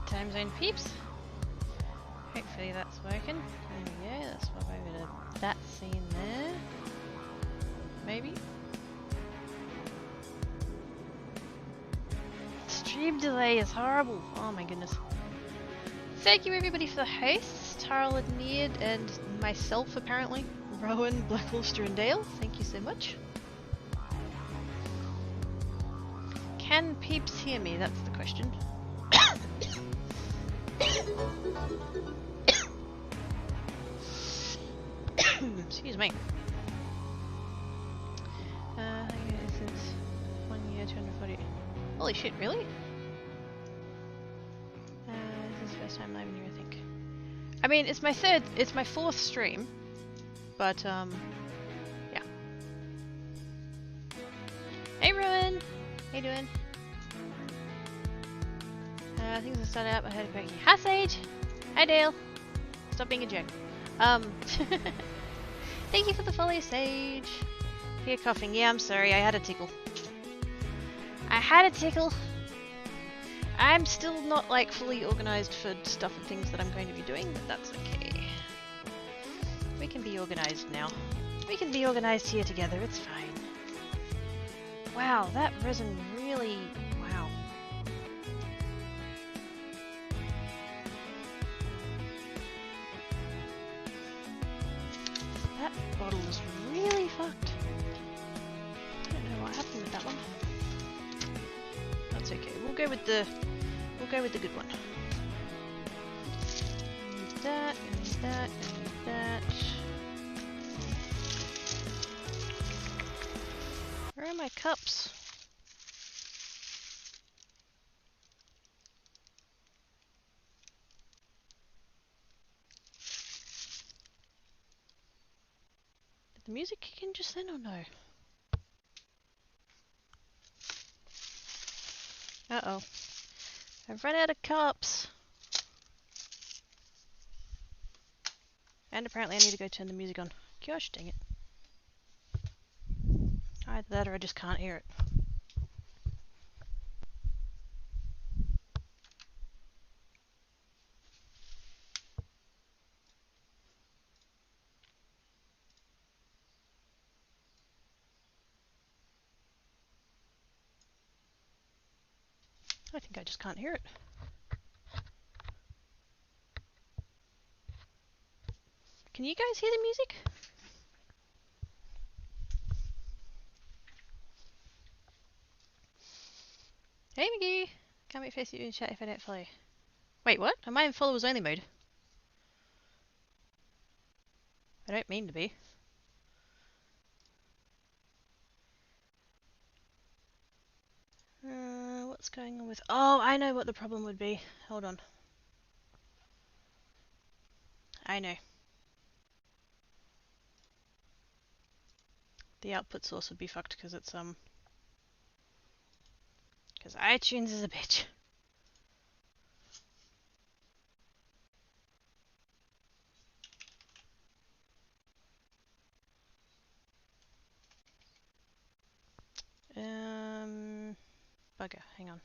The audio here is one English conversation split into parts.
Time zone peeps. Hopefully that's working. There we go, let's swap over to that scene there. Maybe? Stream delay is horrible. Oh my goodness. Thank you everybody for the hosts. Tarl and Neard and myself apparently. Rowan, Black Wolfster and Dale. Thank you so much. Can peeps hear me? That's the question. Excuse me. Since 1 year, 240. Holy shit, really? This is the first time live in here, I think. I mean, it's my fourth stream, but yeah. Hey, Rowan. How you doing? Things are started up. I heard a quickie. Hi, Sage. Hi, Dale. Stop being a jerk. Thank you for the follow, Sage. You're coughing. Yeah, I'm sorry. I had a tickle. I'm still not like fully organized for stuff and things that I'm going to be doing, but that's okay. We can be organized now. We can be organized here together. It's fine. Wow, that resin really... wow. That bottle is really fucked. I don't know what happened with that one. That's okay. We'll go with the good one. Need that, need that, need that. Where are my cups? Did the music kick in just then or no? Uh-oh. I've run out of cups. And apparently I need to go turn the music on. Gosh dang it. Either that or I just can't hear it. I think I just can't hear it. Can you guys hear the music? Hey McGee! Can't wait to face you in chat if I don't follow. Wait, what? Am I in followers only mode? I don't mean to be. What's going on with... oh, I know what the problem would be. Hold on. I know. The output source would be fucked because it's, because iTunes is a bitch. Bugger, hang on.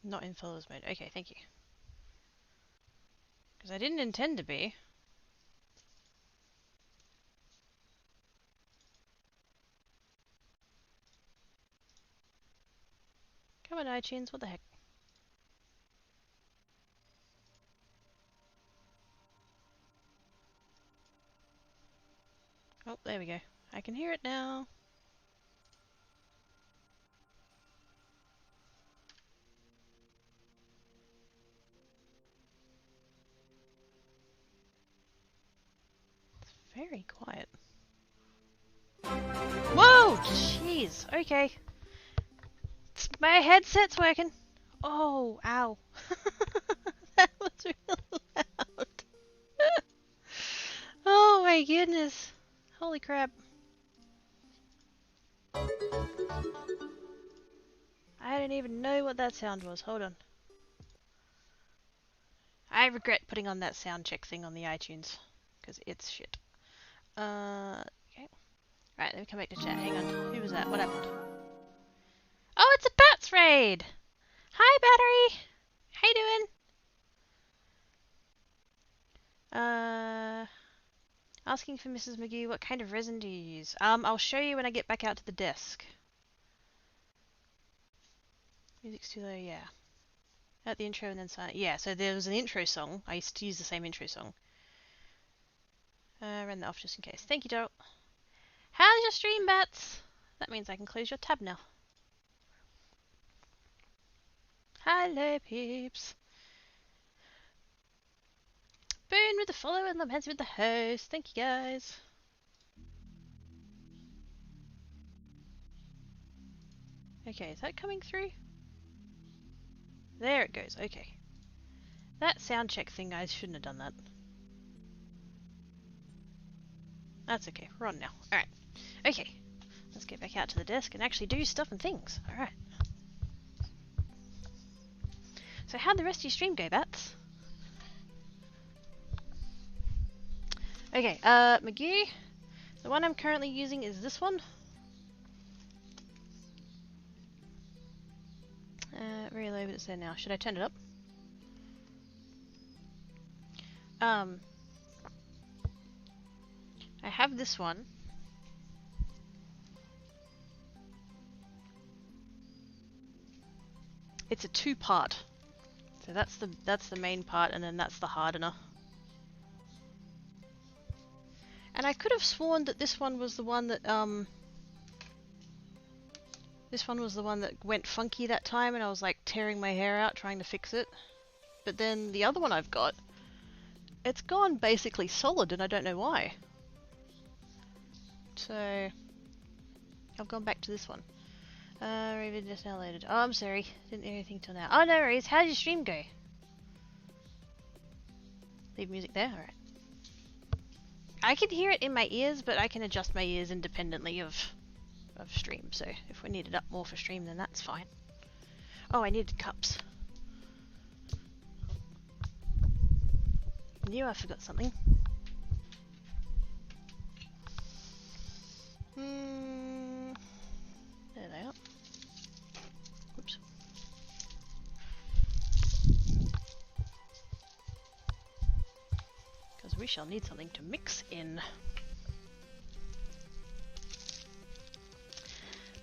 Not in followers mode. Okay, thank you. Because I didn't intend to be. Come on, iTunes, what the heck? Oh, there we go. I can hear it now. It's very quiet. Whoa! Jeez, okay. My headset's working. Oh, ow. That was really loud. Oh my goodness. Holy crap. I don't even know what that sound was. Hold on. I regret putting on that sound check thing on the iTunes. Because it's shit. Okay. Right, let me come back to chat. Hang on. Who was that? What happened? Oh, it's a Bats raid! Hi, Battery! How you doing? Asking for Mrs. McGee, what kind of resin do you use? I'll show you when I get back out to the desk. Music's too low, yeah. At the intro and then silent. Yeah, so there was an intro song. I used to use the same intro song. Ran that off just in case. Thank you, Daryl. How's your stream, Bats? That means I can close your tab now. Hello, peeps. Boone with the follow and Lamens with the host. Thank you, guys. Okay, is that coming through? There it goes, okay. That sound check thing, I shouldn't have done that. That's okay, we're on now. Alright. Okay. Let's get back out to the desk and actually do stuff and things. Alright. So how'd the rest of your stream go, Bats? Okay, McGee. The one I'm currently using is this one. Very low, but it's there now. Should I turn it up? I have this one. It's a two-part. So that's the main part, and then that's the hardener. And I could have sworn that this one was the one that went funky that time, and I was like tearing my hair out trying to fix it. But then the other one I've got, it's gone basically solid, and I don't know why. So I've gone back to this one. Raven just now loaded. Oh, I'm sorry. Didn't hear anything till now. Oh, no worries. How did your stream go? Leave music there? Alright. I can hear it in my ears, but I can adjust my ears independently of stream. So if we need it up more for stream, then that's fine. Oh, I needed cups. Knew I forgot something. There they are. Oops. Because we shall need something to mix in.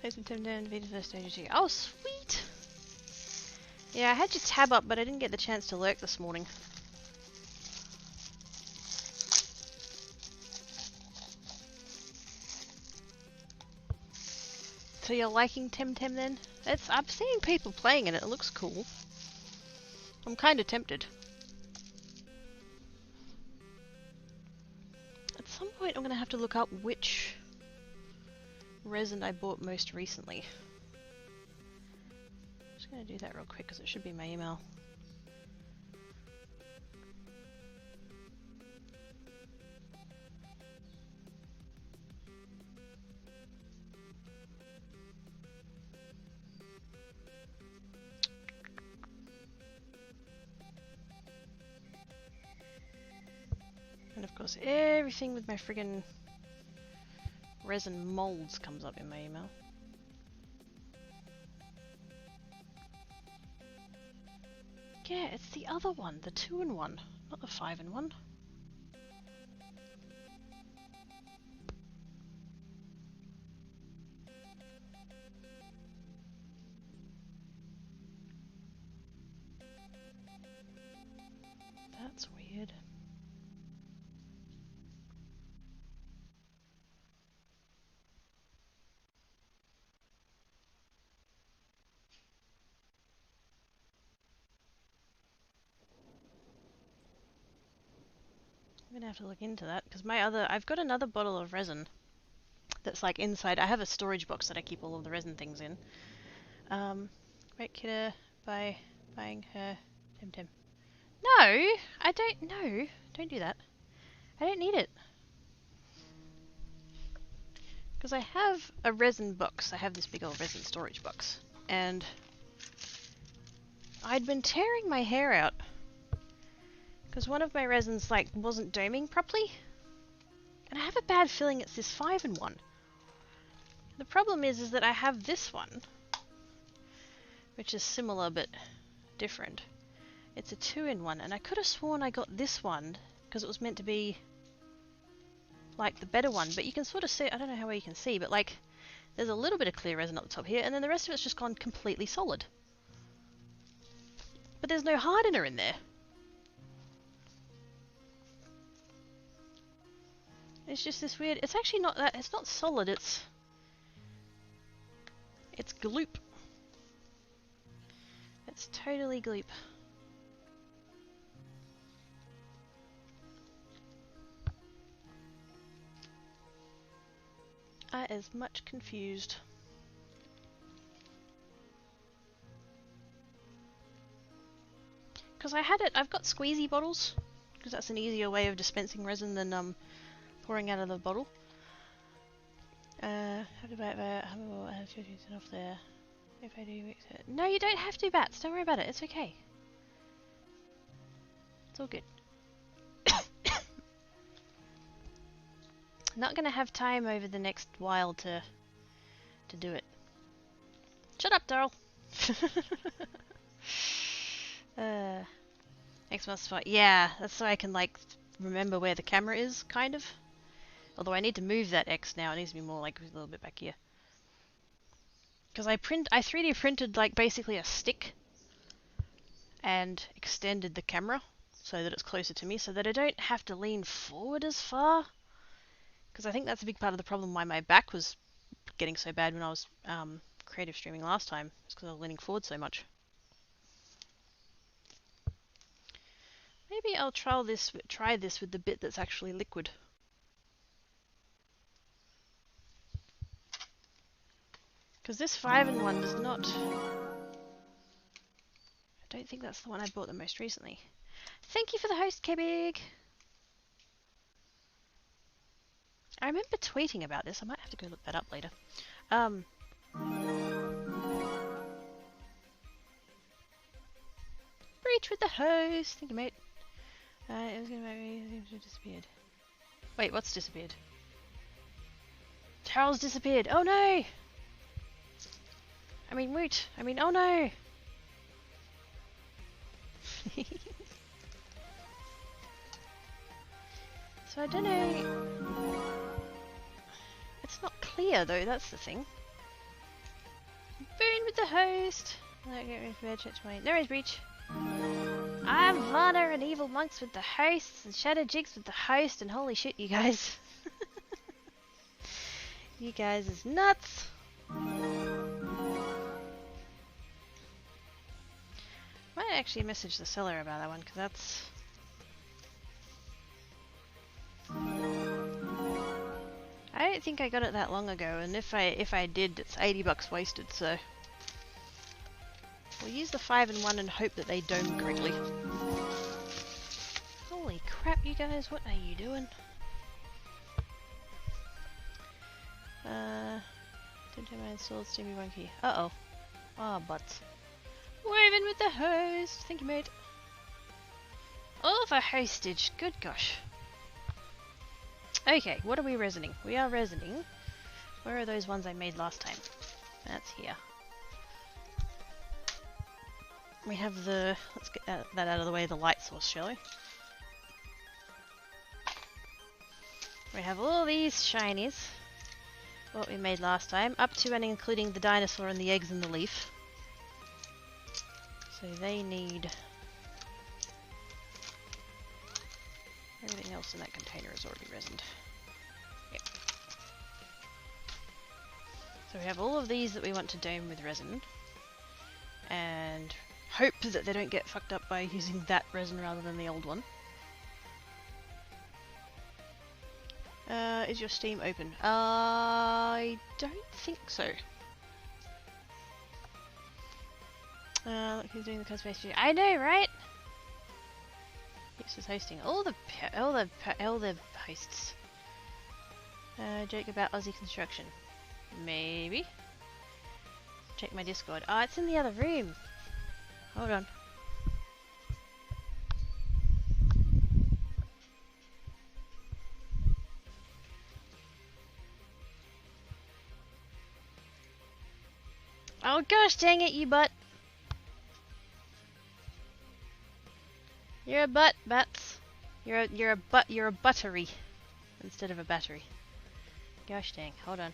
Placement time down, Vita first stage. Oh, sweet! Yeah, I had your tab up, but I didn't get the chance to lurk this morning. So you're liking Temtem then? I'm seeing people playing it, it looks cool. I'm kind of tempted. At some point I'm going to have to look up which resin I bought most recently. I'm just going to do that real quick because it should be in my email. And of course, everything with my friggin' resin molds comes up in my email. Yeah, it's the other one, the 2-in-1, not the 5-in-1. That's weird. I'm gonna have to look into that because I've got another bottle of resin that's like inside. I have a storage box that I keep all of the resin things in. Great kidder by buying her Temtem. No, I don't. No, don't do that. I don't need it because I have a resin box. I have this big old resin storage box, and I'd been tearing my hair out because one of my resins like wasn't doming properly, and I have a bad feeling it's this 5-in-1. The problem is that I have this one, which is similar but different. It's a 2-in-1, and I could have sworn I got this one because it was meant to be like the better one, but you can sort of see, I don't know how well you can see, but like there's a little bit of clear resin up the top here, and then the rest of it's just gone completely solid. But there's no hardener in there. It's just this weird, it's actually not that, it's not solid, it's gloop. It's totally gloop. I is much confused. Because I've got squeezy bottles, because that's an easier way of dispensing resin than pouring out of the bottle. Have to bat that, I have 50% off there. If I do mix it. No, you don't have to, Bats, don't worry about it, it's okay. It's all good. Not gonna have time over the next while to do it. Shut up, Daryl! X must spot. Yeah, that's so I can like remember where the camera is, kind of. Although I need to move that X now, it needs to be more like a little bit back here. Because I 3D printed like basically a stick and extended the camera so that it's closer to me, so that I don't have to lean forward as far. Because I think that's a big part of the problem why my back was getting so bad when I was creative streaming last time. It's because I was leaning forward so much. Maybe I'll try this with the bit that's actually liquid. Because this 5-in-1 does not... I don't think that's the one I bought the most recently. Thank you for the host, Kebig! I remember tweeting about this. I might have to go look that up later. Breach with the host! Thank you, mate. It was gonna make me seems to have disappeared. Wait, what's disappeared? Charles disappeared! Oh no! I mean, Woot! I mean, oh no! So I don't know... It's not clear though, that's the thing. Boon with the host! There is Breach. I'm Vana and Evil Monks with the hosts and Shadow Jigs with the host, and holy shit, you guys. You guys is nuts! Might actually message the seller about that one, because that's... I don't think I got it that long ago, and if I did, it's $80 wasted, so... We'll use the 5-in-1 and hope that they dome correctly. Holy crap, you guys, what are you doing? Don't have my installed Steamy Monkey. Uh-oh. Ah, butts. Woven with the host! Thank you, mate. All for hostage, good gosh. Okay, what are we resining? We are resining. Where are those ones I made last time? That's here. We have the... Let's get that out of the way, the light source, shall we? We have all these shinies. What we made last time. Up to and including the dinosaur and the eggs and the leaf. So they need... Everything else in that container is already resined. Yep. So we have all of these that we want to dome with resin. And hope that they don't get fucked up by using that resin rather than the old one. Is your Steam open? I don't think so. Look who's doing the cosplay studio. I know, right? This is hosting all the hosts. Joke about Aussie construction. Maybe. Check my Discord. Oh, it's in the other room. Hold on. Oh gosh dang it, you butt. You're a butt, bats. You're a buttery instead of a battery. Gosh dang, hold on.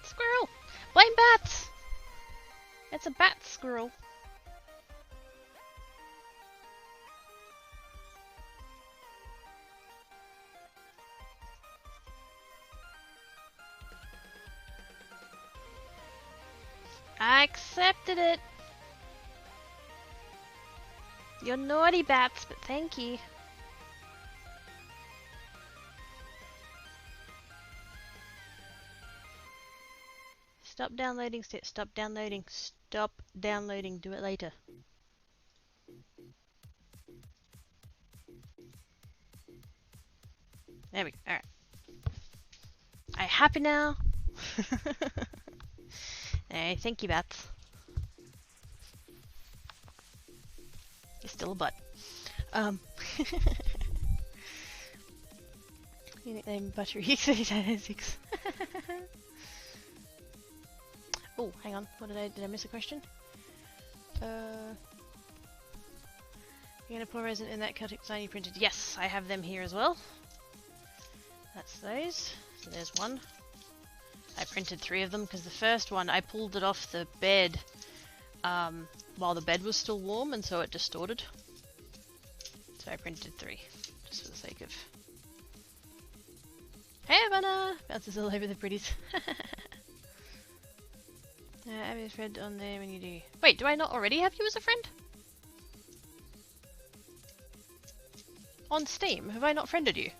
Squirrel! Blame bats! It's a bat squirrel. I accepted it. You're naughty bats, but thank you. Stop downloading, stop downloading, stop downloading, do it later. There we go, alright. Are you happy now? Hey, thank you, bats. You're still a butt. Unit name Buttery X86. Oh, hang on. What did I miss a question? You're gonna pour resin in that Celtic sign you printed? Yes, I have them here as well. That's those. So there's one. I printed 3 of them because the first one I pulled it off the bed while the bed was still warm, and so it distorted. So I printed 3 just for the sake of. Hey, Vanna! Bounces all over the pretties. Add me a friend on there when you do. Wait, do I not already have you as a friend? On Steam, have I not friended you?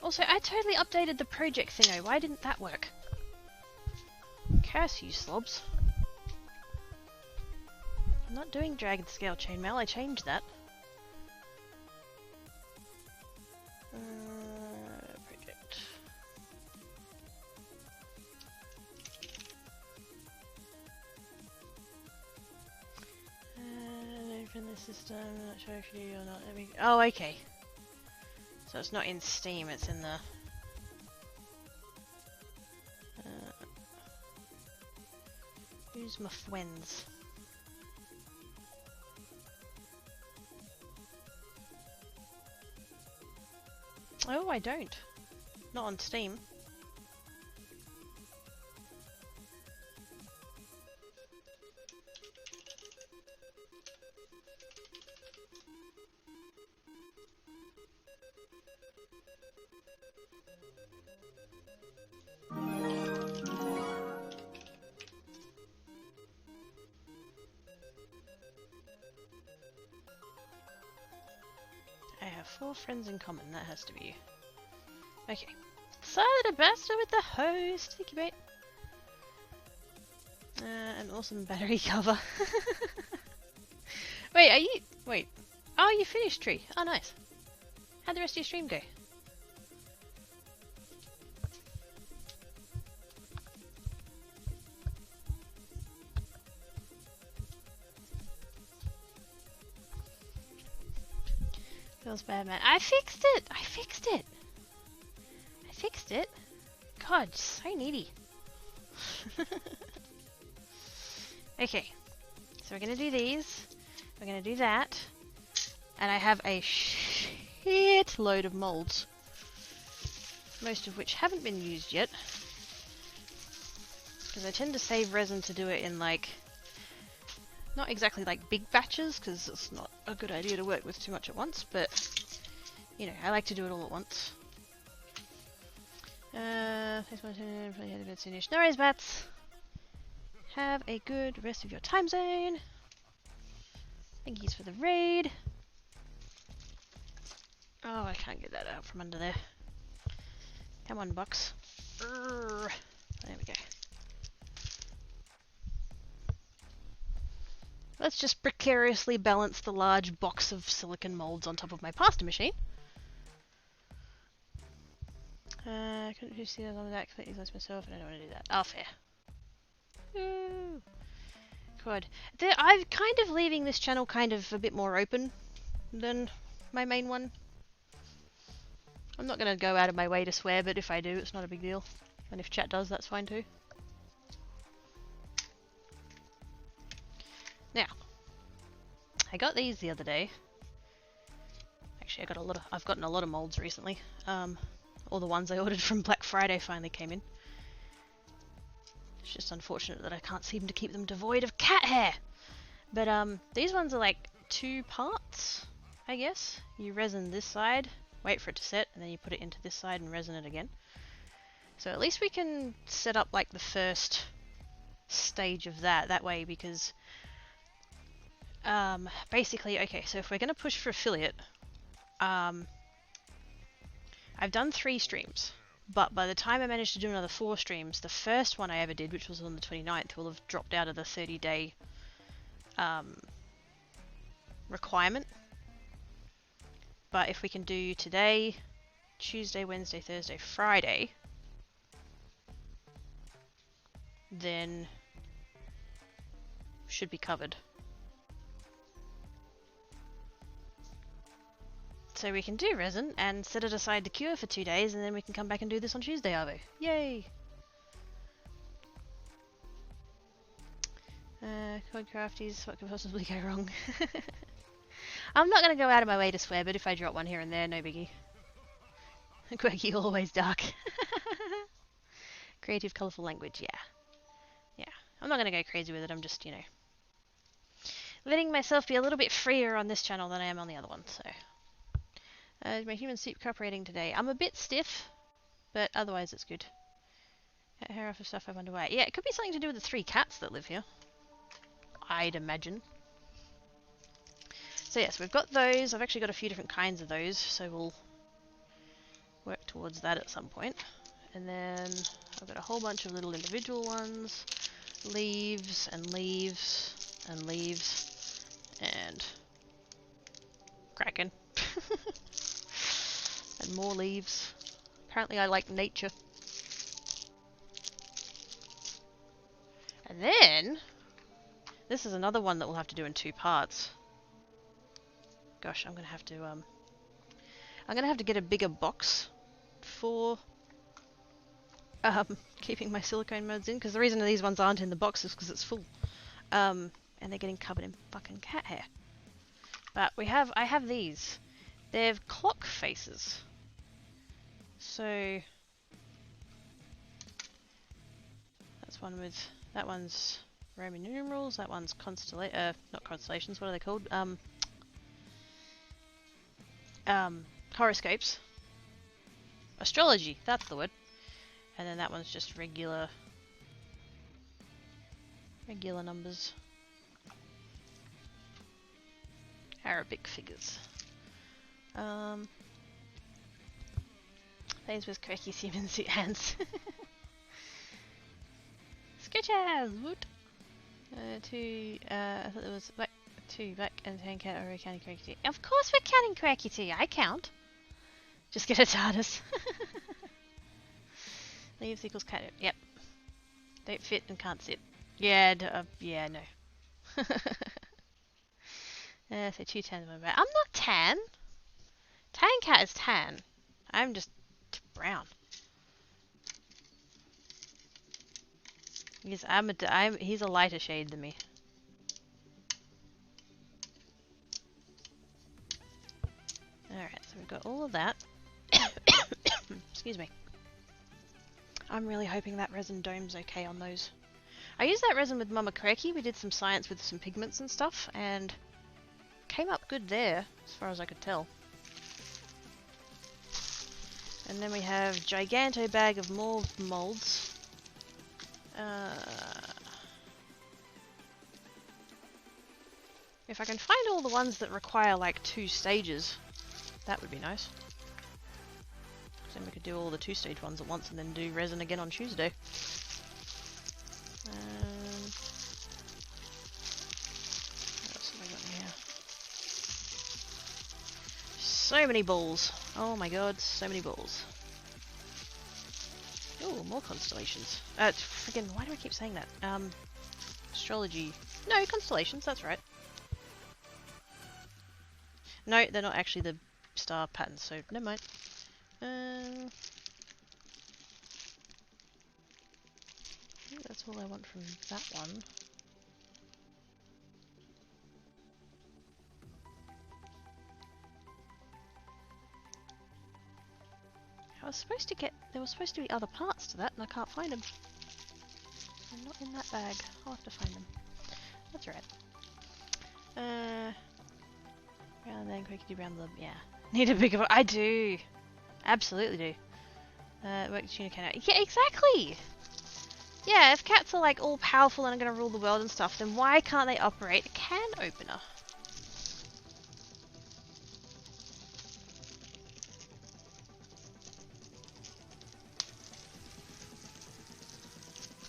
Also, I totally updated the project thingo. Why didn't that work? Curse you, slobs. I'm not doing dragon scale chainmail. I changed that. Project. Open the system. I'm not sure if you do or not. Oh, okay. So it's not in Steam, it's in the... Who's my friends? Oh, I don't. Not on Steam. I have 4 friends in common, that has to be you. Okay. Silent Ambassador with the host! Thank you, mate. An awesome battery cover. Wait, are you... Wait. Oh, you finished Tree. Oh, nice. How'd the rest of your stream go? Feels bad, man. I fixed it! I fixed it! I fixed it. God, so needy. Okay. So we're gonna do these. We're gonna do that. And I have a shit load of molds. Most of which haven't been used yet. Because I tend to save resin to do it in like... Not exactly like big batches, because it's not a good idea to work with too much at once, but you know, I like to do it all at once. No worries, bats. Have a good rest of your time zone. Thank yous for the raid. Oh, I can't get that out from under there. Come on, box. There we go. Let's just precariously balance the large box of silicon molds on top of my pasta machine. Couldn't you see that on that? Completely lost myself and I don't want to do that. Oh, fair. Ooh. God. I'm kind of leaving this channel kind of a bit more open than my main one. I'm not going to go out of my way to swear, but if I do, it's not a big deal. And if chat does, that's fine too. Now, I got these the other day. Actually, I've gotten a lot of molds recently. All the ones I ordered from Black Friday finally came in. It's just unfortunate that I can't seem to keep them devoid of cat hair. But these ones are like 2 parts, I guess. You resin this side, wait for it to set, and then you put it into this side and resin it again. So at least we can set up like the first stage of that way, because basically, okay, so if we're going to push for affiliate, I've done 3 streams, but by the time I managed to do another 4 streams, the first one I ever did, which was on the 29th, will have dropped out of the 30-day requirement. But if we can do today, Tuesday, Wednesday, Thursday, Friday, then should be covered. So we can do resin and set it aside to cure for 2 days, and then we can come back and do this on Tuesday, Arvo. Yay! Code crafties, what could possibly go wrong? I'm not going to go out of my way to swear, but if I drop one here and there, no biggie. Quirky, always dark. Creative, colourful language, yeah. Yeah, I'm not going to go crazy with it, I'm just, you know, letting myself be a little bit freer on this channel than I am on the other one, so. My human suit cooperating today. I'm a bit stiff, but otherwise it's good. Hair off of stuff, I wonder why. Yeah, it could be something to do with the 3 cats that live here, I'd imagine. So yes, we've got those. I've actually got a few different kinds of those, so we'll work towards that at some point. And then I've got a whole bunch of little individual ones. Leaves, and leaves, and leaves, and kraken. And more leaves. Apparently I like nature. And then, this is another one that we'll have to do in 2 parts. Gosh, I'm gonna have to get a bigger box for keeping my silicone mods in, because the reason these ones aren't in the box is because it's full. And they're getting covered in fucking cat hair. But I have these. They're clock faces. So that one's Roman numerals, that one's not constellations, what are they called? Horoscopes. Astrology, that's the word. And then that one's just regular numbers. Arabic figures. Plays with quirky human suit hands. Sketches! Woot! I thought there was 2 black and 10 cat or counting quirky. Of course we're counting quirky tea, I count. Just get a TARDIS. Leaves equals cat. Yep. Don't fit and can't sit. Yeah, yeah, no. So 2 tans. I'm not tan. Tan cat is tan. I'm just brown. He's a lighter shade than me. Alright, so we've got all of that. Excuse me. I'm really hoping that resin dome's okay on those. I used that resin with Mama Quirky. We did some science with some pigments and stuff, and came up good there, as far as I could tell. And then we have giganto bag of more molds. If I can find all the ones that require like 2 stages, that would be nice. Then we could do all the 2-stage ones at once and then do resin again on Tuesday. What else have I got here? So many balls. Oh my god, so many balls. Oh, more constellations. Friggin', why do I keep saying that? Astrology. No, constellations, that's right. No, they're not actually the star patterns, so never mind. I think that's all I want from that one. I was supposed to get... There were supposed to be other parts to that, and I can't find them. They're not in that bag. I'll have to find them. That's right. Round then, quickly round the... Yeah. Need a bigger... I do! Absolutely do. Work the tuna can out. Yeah, exactly! Yeah, if cats are like all powerful and are gonna rule the world and stuff, then why can't they operate a can opener?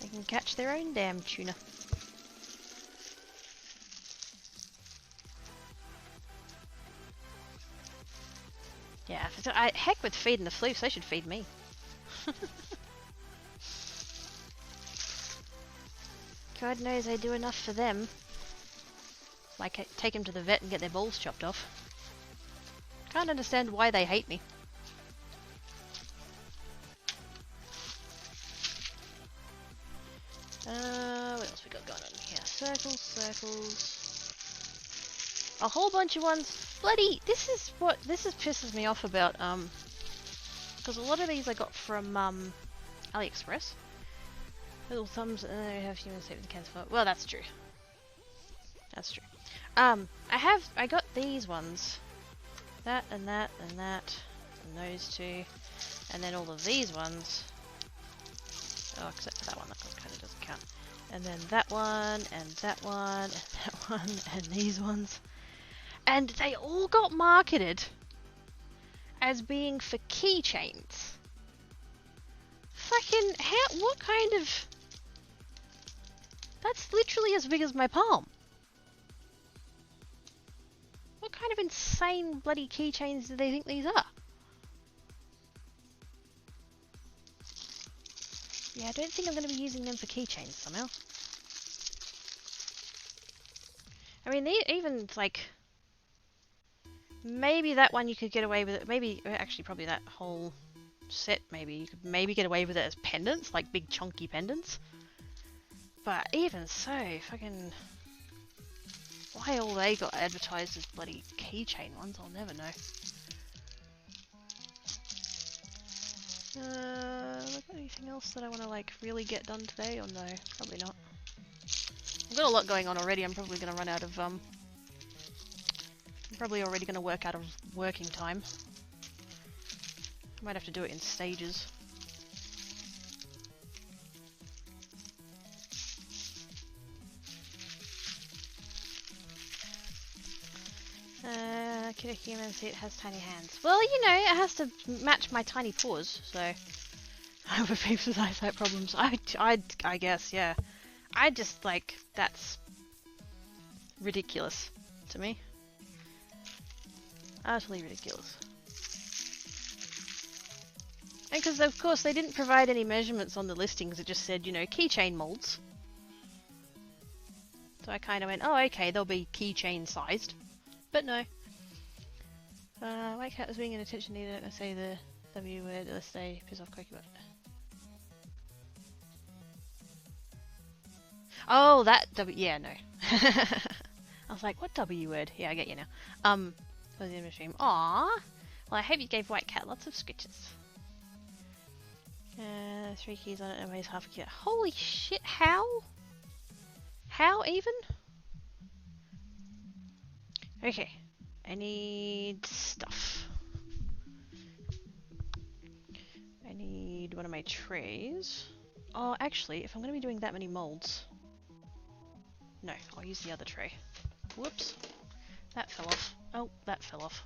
They can catch their own damn tuna. Yeah, heck with feeding the floofs, they should feed me. God knows I do enough for them. Like, take them to the vet and get their balls chopped off. Can't understand why they hate me. What else we got going on here? Circles, circles. A whole bunch of ones. Bloody, this is pisses me off about, because a lot of these I got from, AliExpress. Little thumbs, I have human save the cans for. Well, that's true. That's true. I got these ones. That, and that, and that, and those two. And then all of these ones. Oh, except for that one, that one kind of doesn't count. And then that one, and that one, and that one, and these ones. And they all got marketed as being for keychains. Fucking how? What kind of? That's literally as big as my palm. What kind of insane bloody keychains do they think these are? Yeah, I don't think I'm going to be using them for keychains somehow. I mean, even like. Maybe that one you could get away with it. Maybe, actually, probably that whole set. Maybe you could maybe get away with it as pendants, like big chunky pendants. But even so, fucking, why all they got advertised as bloody keychain ones? I'll never know. Got anything else that I want to like really get done today, or no? Probably not. I've got a lot going on already. I'm probably going to run out of probably already going to work out of working time. I might have to do it in stages. Kid human suit has tiny hands. Well, you know, it has to match my tiny paws, so I have a peeps with eyesight problems. I guess, yeah. I just like that's ridiculous to me. Utterly ridiculous. And because, of course, they didn't provide any measurements on the listings, it just said, you know, keychain molds. So I kind of went, oh, okay, they'll be keychain sized. But no. White cat was being an attention needed, I'm gonna say the W word, let's say, piss off Quaky Butt. Oh, that W, yeah, no. I was like, what W word? Yeah, I get you now. Was in the stream. Aww. Well, I hope you gave White Cat lots of scritches. 3 keys on it and weighs half a kilo. Holy shit, how? How even? Okay. I need stuff. I need one of my trays. Oh, actually, if I'm going to be doing that many molds... No, I'll use the other tray. Whoops. That fell off. Oh, that fell off.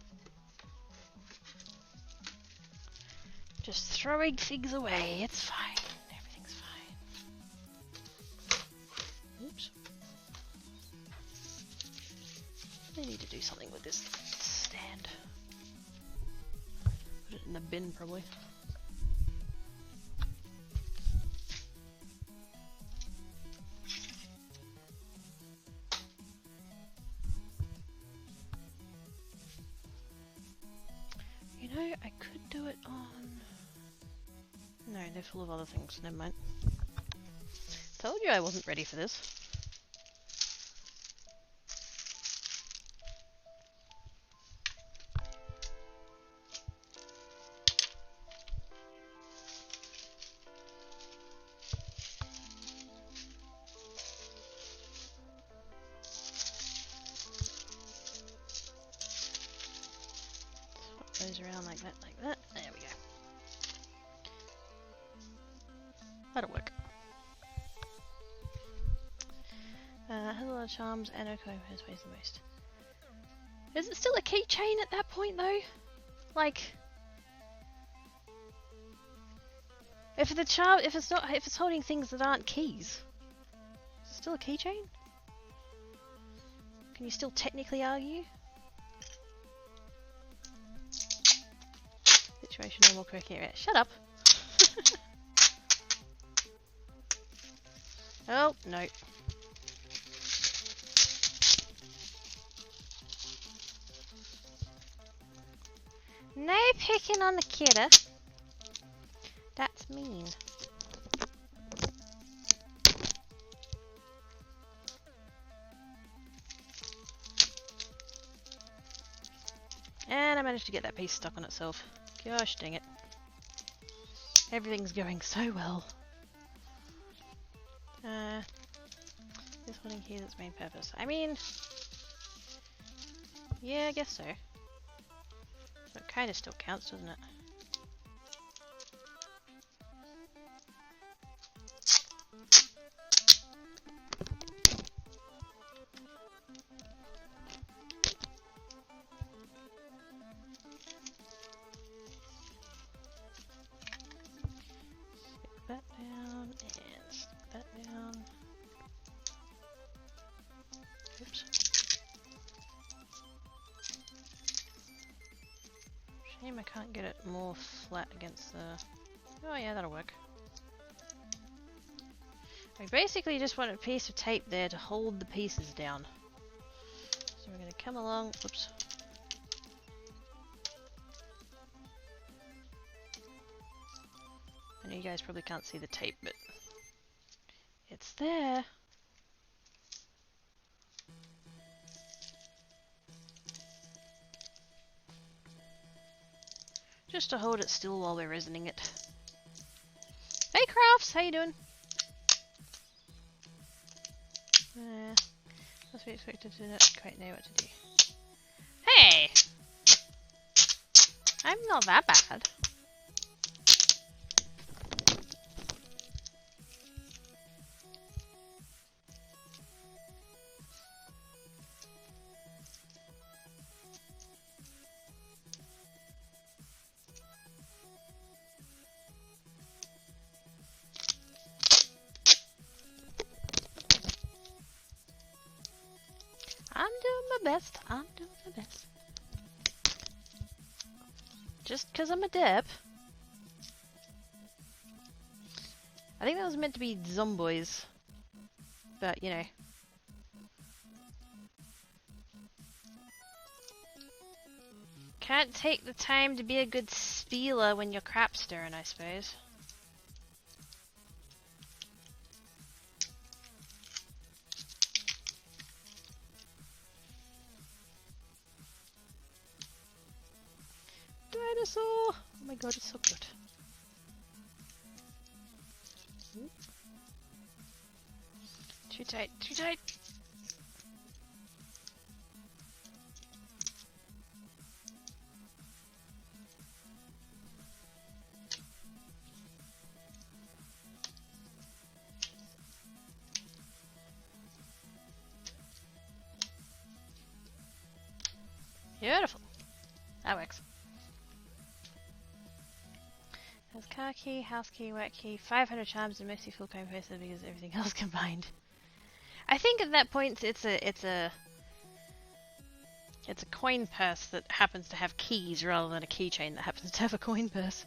Just throwing things away. It's fine. Everything's fine. Oops. I need to do something with this stand. Put it in the bin, probably. You know, I could do it on... No, they're full of other things. Never mind. Told you I wasn't ready for this. Swap those around like that, like that. There we go. That'll work. Has a lot of charms and no comb has weighs the most. Is it still a keychain at that point though? Like, if the charm, if it's holding things that aren't keys, is it still a keychain? Can you still technically argue? Situation normal correct area. Shut up. Oh no. No picking on the kidder. That's mean. And I managed to get that piece stuck on itself. Gosh dang it. Everything's going so well. This one in here is its main purpose. I mean... yeah, I guess so. So it kind of still counts, doesn't it? Stick that down and stick that down. Oops. Shame I can't get it more flat against the... oh yeah, that'll work. I basically just want a piece of tape there to hold the pieces down. So we're going to come along... oops. I know you guys probably can't see the tape, but it's there. Just to hold it still while we're resining it. Hey Crafts, how you doing? Must be expected to not quite know what to do. Hey! I'm not that bad. I'm doing my best. I'm doing my best. Just because I'm a dip. I think that was meant to be zomboys. But, you know. Can't take the time to be a good spieler when you're crap stirring, I suppose. Dinosaur! Oh my god, it's so good. Too tight, too tight! Beautiful! That works. There's car key, house key, work key, 500 charms, and mostly full comb person because everything else combined. I think at that point it's a coin purse that happens to have keys rather than a keychain that happens to have a coin purse.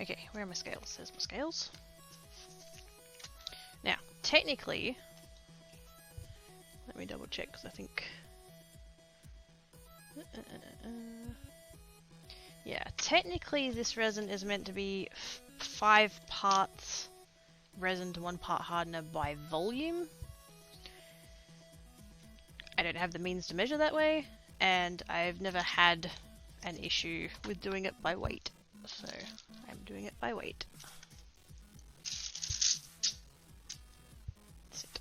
Okay, where are my scales? There's my scales. Now, technically, let me double check because I think Yeah, technically this resin is meant to be 5 parts resin to 1 part hardener by volume. I don't have the means to measure that way, and I've never had an issue with doing it by weight, so I'm doing it by weight. That's it.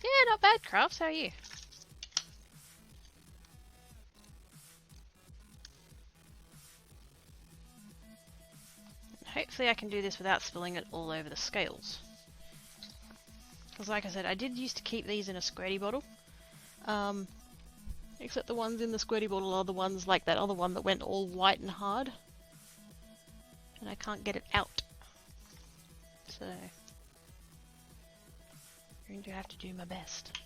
Yeah, not bad, Crafts. How are you? Hopefully I can do this without spilling it all over the scales. Because like I said, I did used to keep these in a squirty bottle. Except the ones in the squirty bottle are the ones like that other one that went all white and hard. And I can't get it out. So I'm going to have to do my best.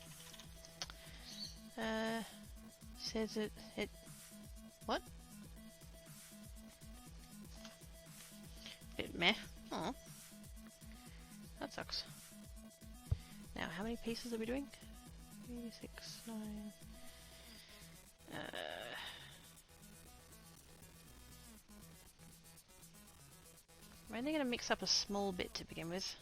Says it what? Bit meh. Oh. That sucks. Now, how many pieces are we doing? 3, 6, 9. I'm only going to mix up a small bit to begin with.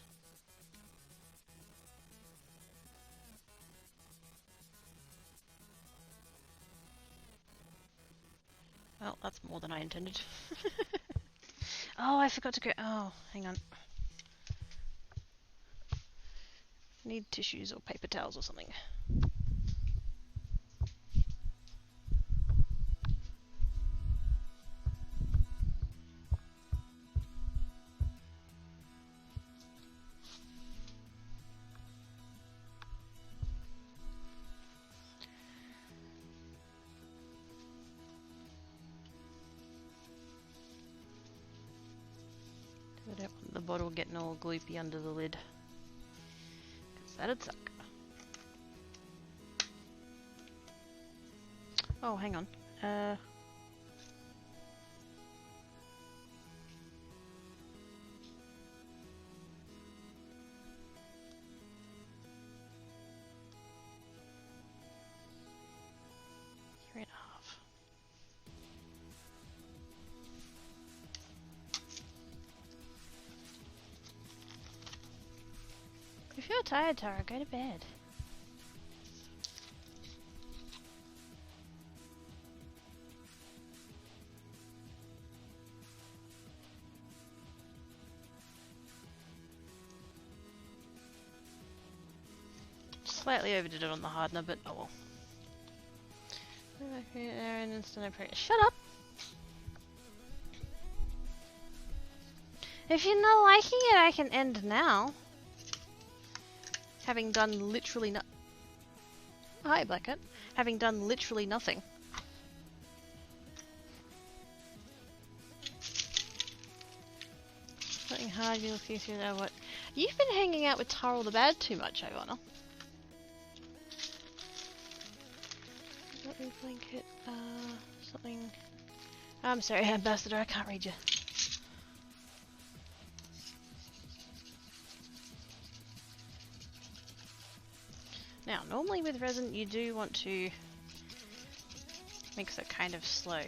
Well, that's more than I intended. Oh, I forgot to go. Oh, hang on. Need tissues or paper towels or something. I don't want the bottle getting all gloopy under the lid. Because that'd suck. Oh, hang on. Three and a half. If you're tired, Tara, go to bed. Slightly overdid it on the hardener, but oh well. Shut up! If you're not liking it, I can end now. Having done literally no— Hi, Blackett. Having done literally nothing. Something hard, you'll see through that. What? You've been hanging out with Tarl the Bad too much, Ivana. Let me blanket, something. I'm sorry, Ambassador, I can't read you. Now, normally with resin, you do want to mix it kind of slow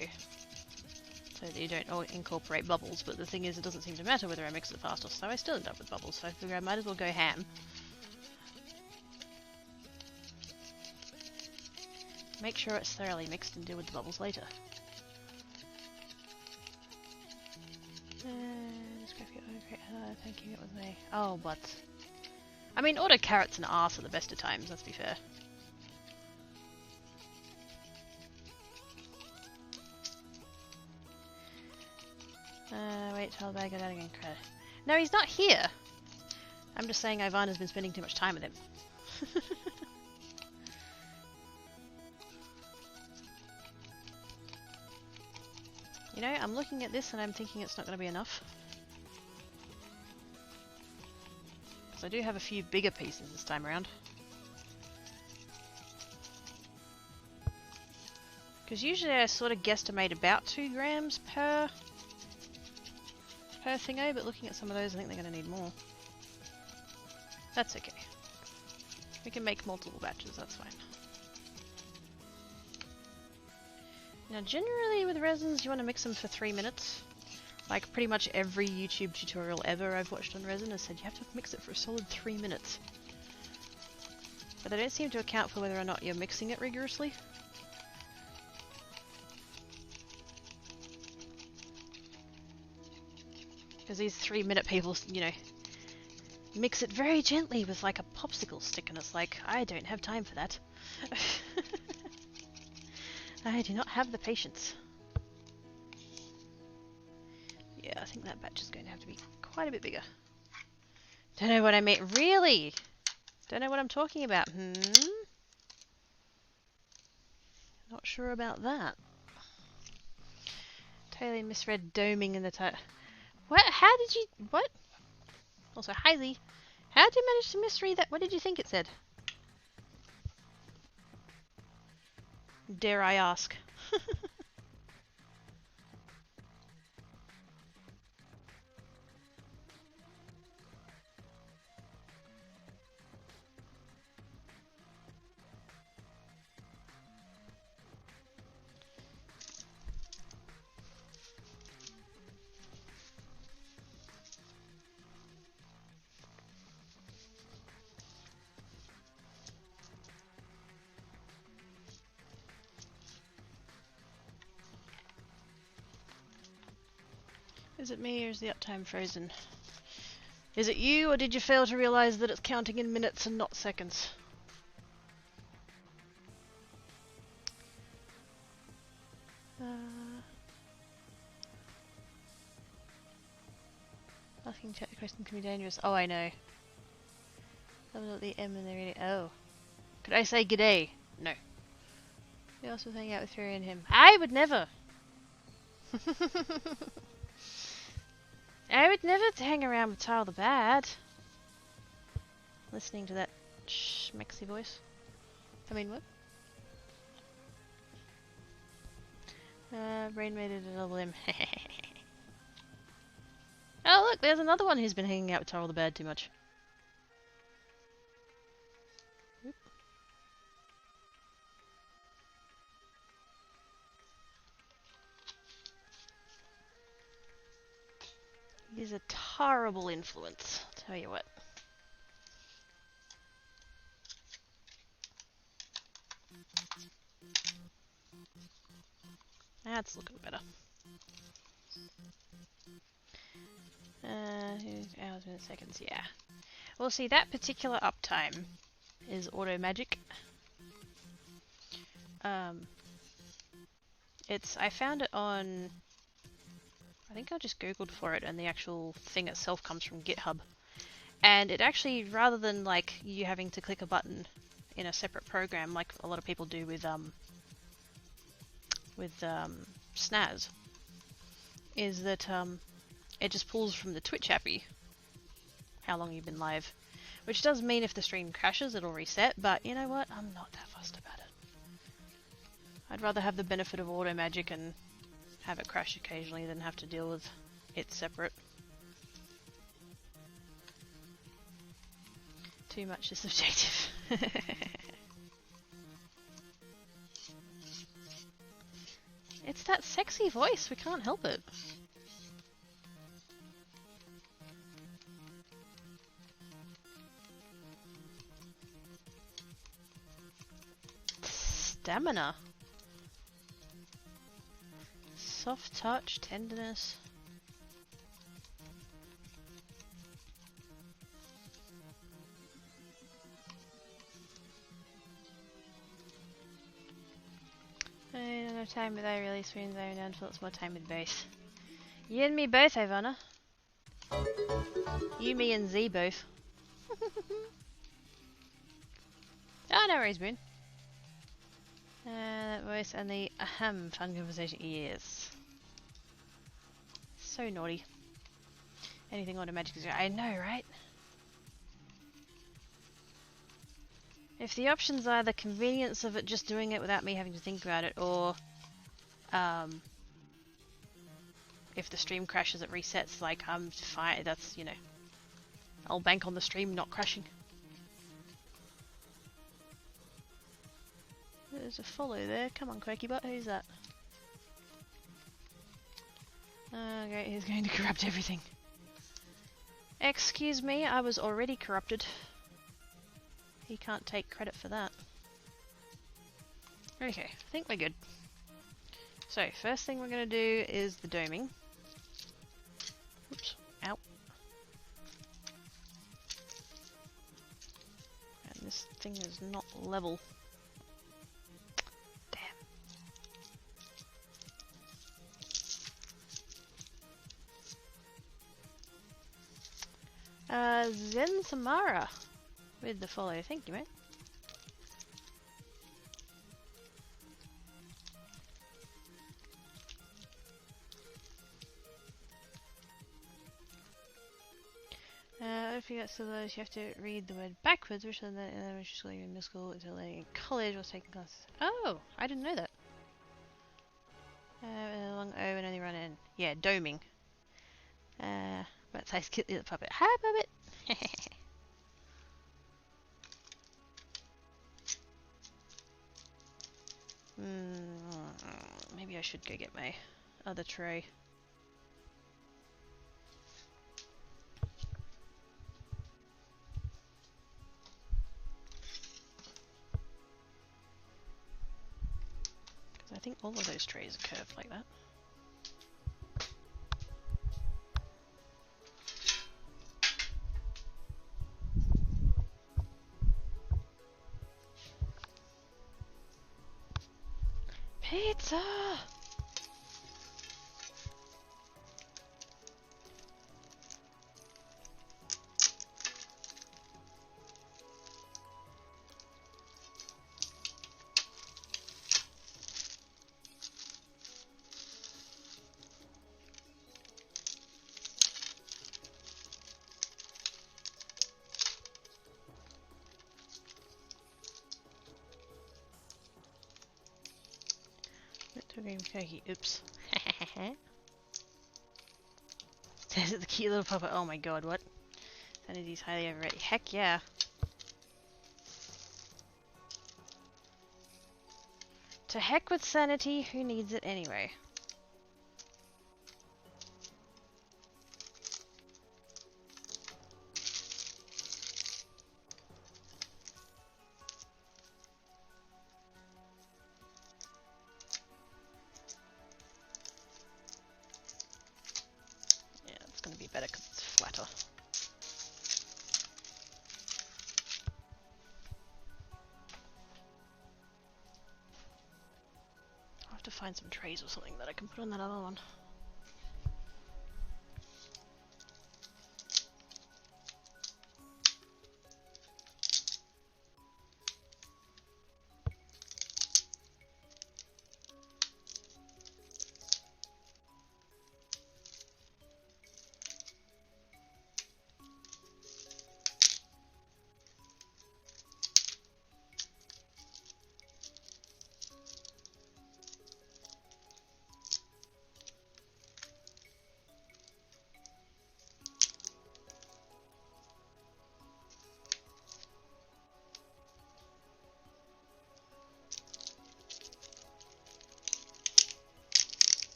so that you don't incorporate bubbles, but the thing is, it doesn't seem to matter whether I mix it fast or slow, I still end up with bubbles, so I figure I might as well go ham. Make sure it's thoroughly mixed and deal with the bubbles later. Thank you, it was me. Oh, but I mean, auto carrots and arse are the best of times, let's be fair. Wait, tell the bad guy that again, credit. No, he's not here! I'm just saying Ivana's been spending too much time with him. You know, I'm looking at this and I'm thinking it's not going to be enough. I do have a few bigger pieces this time around. Because usually I sort of guesstimate about 2 grams per thingo, but looking at some of those I think they're going to need more. That's okay. We can make multiple batches, that's fine. Now generally with resins you want to mix them for 3 minutes. Like pretty much every YouTube tutorial ever I've watched on resin has said you have to mix it for a solid 3 minutes. But they don't seem to account for whether or not you're mixing it rigorously. Because these 3-minute people, you know, mix it very gently with like a popsicle stick, and it's like, I don't have time for that. I do not have the patience. Yeah, I think that batch is going to have to be quite a bit bigger. Don't know what I mean. Really? Don't know what I'm talking about. Not sure about that. Totally misread doming in the title. What? How did you... What? Also, Hailey, how did you manage to misread that? What did you think it said? Dare I ask? Is it me or is the uptime frozen? Is it you or did you fail to realize that it's counting in minutes and not seconds? Asking chat question can be dangerous. Oh, I know. Level at the M and they're really... Oh. Could I say g'day? No. We also hang out with Fury and him. I would never! I would never hang around with Tile the Bad. Listening to that schmexy voice. I mean, what? Brain made it a double M. Oh look, there's another one who's been hanging out with Tile the Bad too much. Oop. He's a terrible influence, I'll tell you what. That's looking better. Hours, minutes, seconds, yeah. Well, see, that particular uptime is auto magic. I found it on... I think I just googled for it and the actual thing itself comes from GitHub. And it actually, rather than like you having to click a button in a separate program like a lot of people do with SNAS, is that it just pulls from the Twitch API how long you've been live. Which does mean if the stream crashes it'll reset, but you know what? I'm not that fussed about it. I'd rather have the benefit of auto magic and have it crash occasionally than have to deal with it separate. Too much is subjective. It's that sexy voice, we can't help it. Stamina. Soft touch, tenderness. I don't have time with I release screens, I down until it's more time with both. You and me both, Ivana. You, me, and Z both. Oh, no worries, Boone. That voice and the ahem fun conversation. Yes. So naughty. Anything auto magic is... I know, right? If the options are the convenience of it just doing it without me having to think about it, or if the stream crashes it resets, like I'm fine, that's, you know, I'll bank on the stream not crashing. There's a follow there, come on Quaky Butt, who's that? Okay, he's going to corrupt everything. Excuse me, I was already corrupted. He can't take credit for that. Okay, I think we're good. So, first thing we're going to do is the doming. Oops, ow. And this thing is not level. Damn. Zen Samara with the follow. Thank you, mate. If you get to those, you have to read the word backwards, which is in elementary school, in middle school, until in college or taking classes. Oh, I didn't know that. Long O and only run in. Yeah, doming. But I skip the puppet. Hi, puppet! Maybe I should go get my other tray. Because I think all of those trays are curved like that. Pizza! Oops. Says the cute little puppet. Oh my god, what? Sanity's highly overrated. Heck yeah. To heck with sanity, who needs it anyway? Yeah, it's gonna be better because it's flatter. I'll have to find some trays or something that I can put on that other one.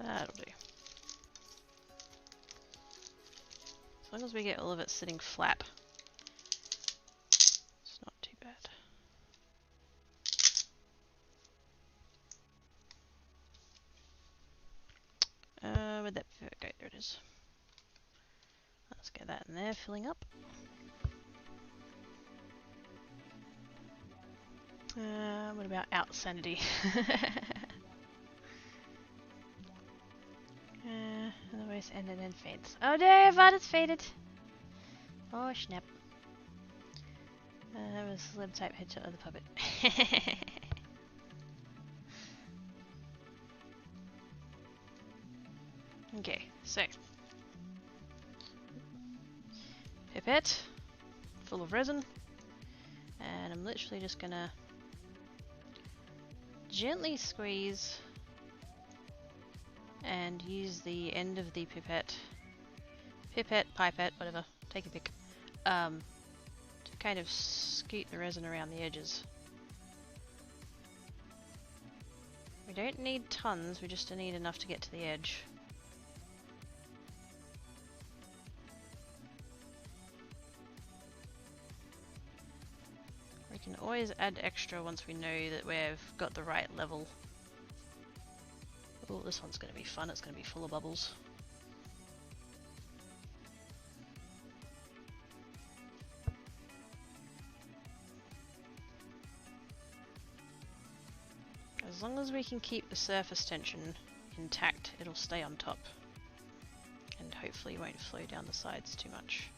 That'll do. As long as we get all of it sitting flat, it's not too bad. Where'd that pivot go? There it is. Let's get that in there, filling up. What about out sanity? Otherwise, and then fades. Oh dear, Vod, it's faded. Oh snap. That was a slib type headshot of the puppet. Okay, so pipette full of resin, and I'm literally just gonna gently squeeze and use the end of the pipette, pipette, whatever, take a pick, to kind of scoot the resin around the edges. We don't need tons, we just need enough to get to the edge. We can always add extra once we know that we've got the right level. Oh, this one's going to be fun, it's going to be full of bubbles. As long as we can keep the surface tension intact, it'll stay on top. And hopefully won't flow down the sides too much.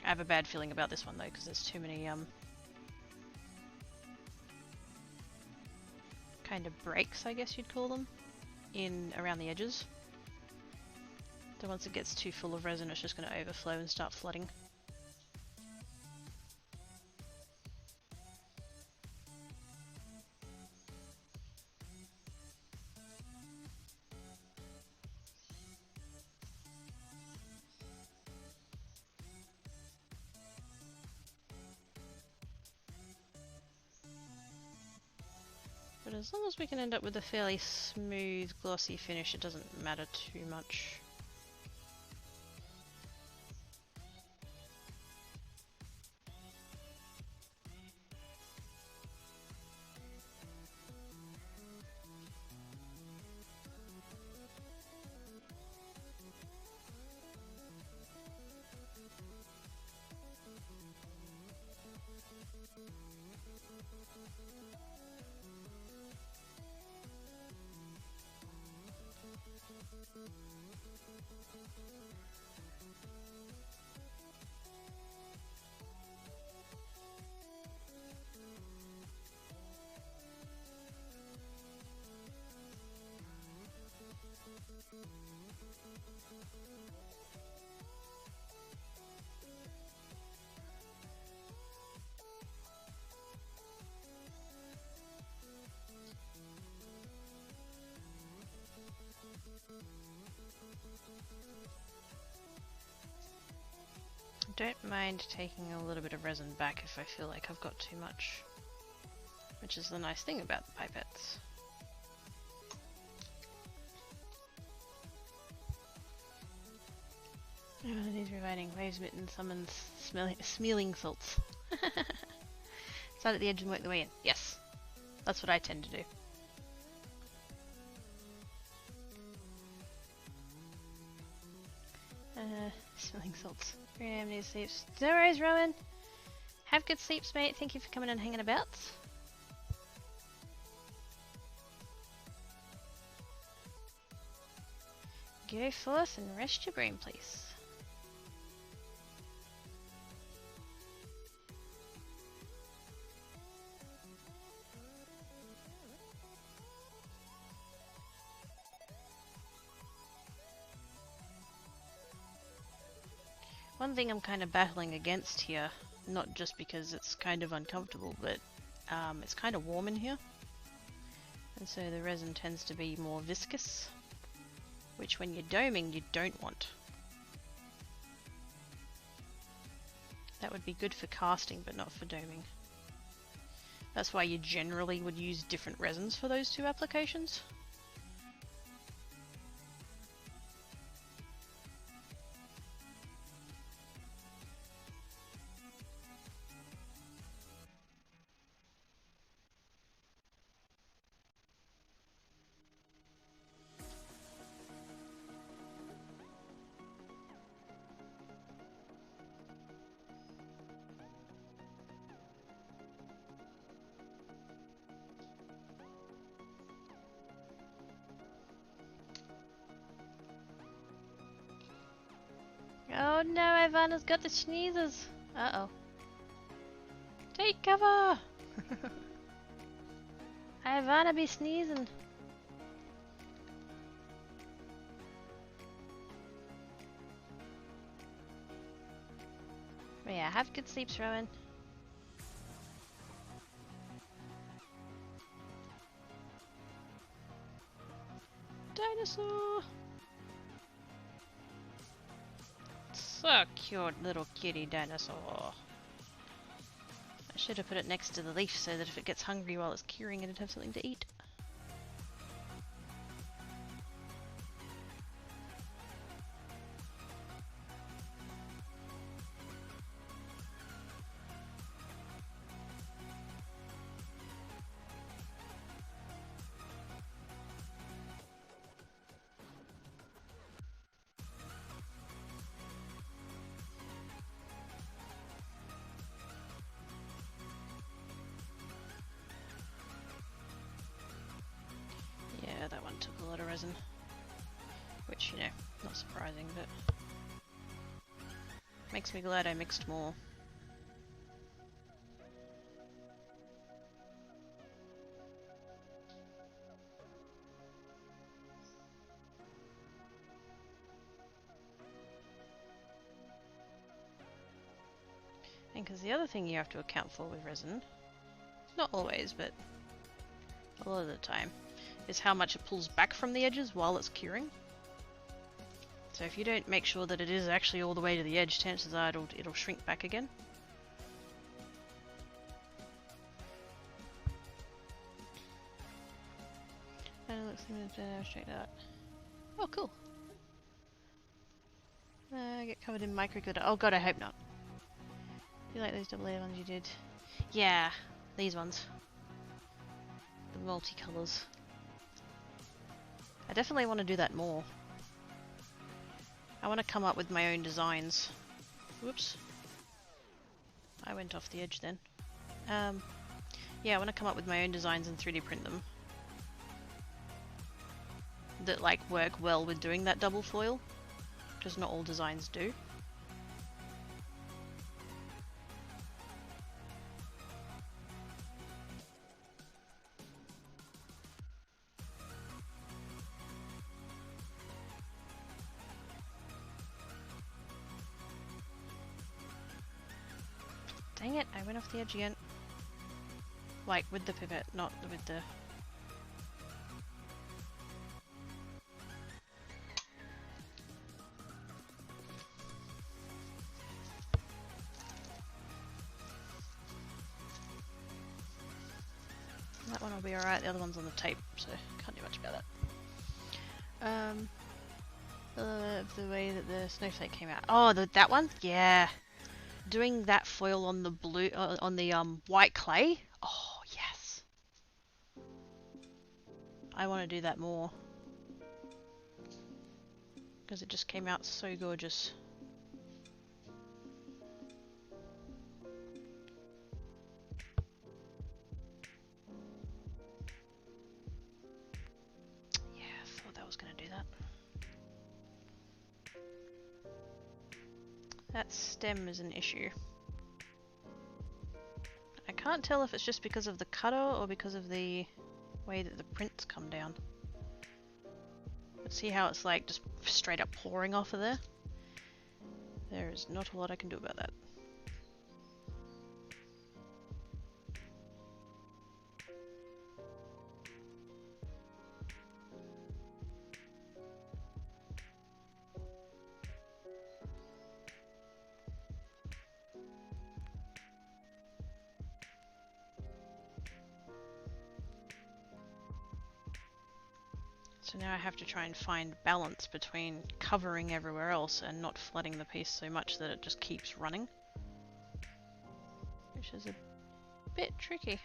I have a bad feeling about this one though, because there's too many kind of breaks, I guess you'd call them, in around the edges. So once it gets too full of resin, it's just going to overflow and start flooding. But as long as we can end up with a fairly smooth, glossy finish, it doesn't matter too much. I don't mind taking a little bit of resin back if I feel like I've got too much, which is the nice thing about the pipettes. It is providing waves, mittens, summons, smealing salts. Start at the edge and work the way in. Yes, that's what I tend to do. Smelling salts. Need sleeps. No worries, Rowan. Have good sleeps, mate. Thank you for coming and hanging about. Go forth and rest your brain, please. One thing I'm kind of battling against here, not just because it's kind of uncomfortable, but it's kind of warm in here. And so the resin tends to be more viscous, which when you're doming you don't want. That would be good for casting, but not for doming. That's why you generally would use different resins for those two applications. Oh no, Ivana's got the sneezes. Uh-oh. Take cover! Ivana be sneezing. But yeah, have good sleeps, Rowan. Dinosaur! So cute, little kitty dinosaur. Should have put it next to the leaf so that if it gets hungry while it's curing, it'd have something to eat. Yeah, that one took a lot of resin. Which, you know, not surprising, but makes me glad I mixed more. And because the other thing you have to account for with resin, not always, but a lot of the time, is how much it pulls back from the edges while it's curing. So if you don't make sure that it is actually all the way to the edge, chances are it'll shrink back again. And it looks straight out. Oh, cool. Get covered in micro glitter. Oh god, I hope not. Do you like those double layer ones you did? Yeah, these ones. The multicolours. I definitely want to do that more. I want to come up with my own designs. Whoops. I went off the edge then. Yeah, I want to come up with my own designs and 3D print them. That like work well with doing that double foil. Because not all designs do. Dang it, I went off the edge again. Like, with the pivot, not with the... That one will be alright, the other one's on the tape, so can't do much about that. The way that the snowflake came out. Oh, that one? Yeah. Doing that foil on the blue, on the white clay. Oh yes. I want to do that more because it just came out so gorgeous. Yeah, I thought that was going to do that. That stem is an issue. I can't tell if it's just because of the cutter or because of the way that the prints come down. But see how it's like just straight up pouring off of there? There is not a lot I can do about that. So now I have to try and find balance between covering everywhere else and not flooding the piece so much that it just keeps running. Which is a bit tricky.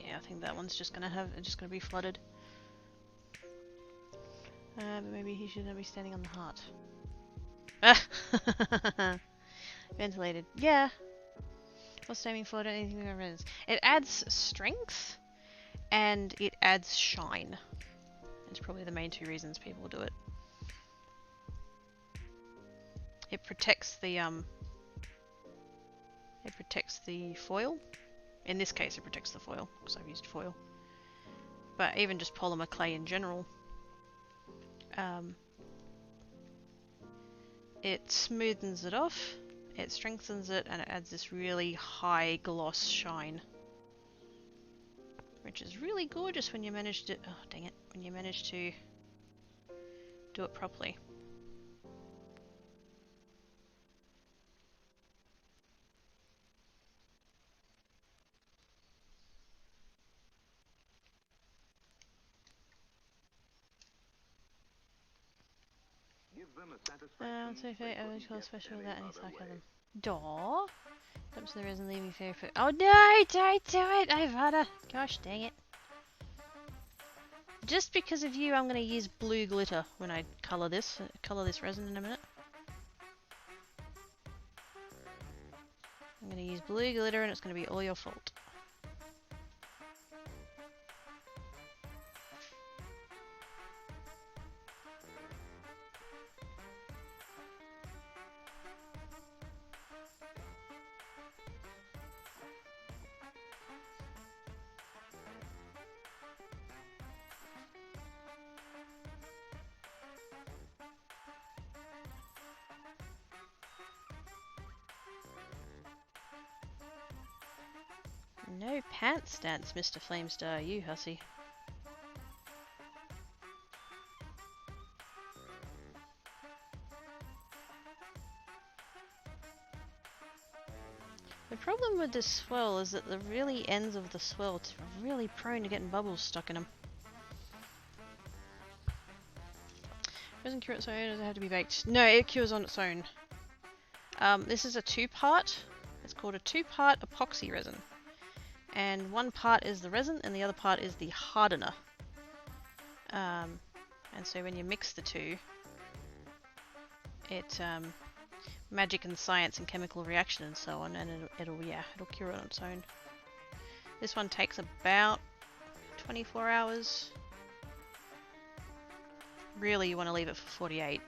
I think that one's just gonna be flooded. But maybe he shouldn't be standing on the heart. Ventilated. Yeah. What's aiming for? Anything that resins. It adds strength and it adds shine. It's probably the main two reasons people do it. it protects the foil. In this case, it protects the foil because I've used foil. But even just polymer clay in general, it smoothens it off, it strengthens it, and it adds this really high gloss shine, which is really gorgeous when you manage to, oh dang it, when you manage to do it properly. So if I always call special that any sarcasm. Daw! Dumps in the resin, leaving fairy foot. Oh no! Don't do it, Ivana! Gosh dang it. Just because of you, I'm going to use blue glitter when I colour this resin in a minute. I'm going to use blue glitter and it's going to be all your fault. No pants stance, Mr. Flamestar, you hussy. The problem with this swirl is that the really ends of the swirl are really prone to getting bubbles stuck in them. Doesn't cure its own, does it have to be baked? No, it cures on its own. This is a two-part. It's called a two-part epoxy resin. And one part is the resin and the other part is the hardener. And so when you mix the two, it magic and science and chemical reaction and so on, and it'll cure it on its own. This one takes about 24 hours. Really, you want to leave it for 48.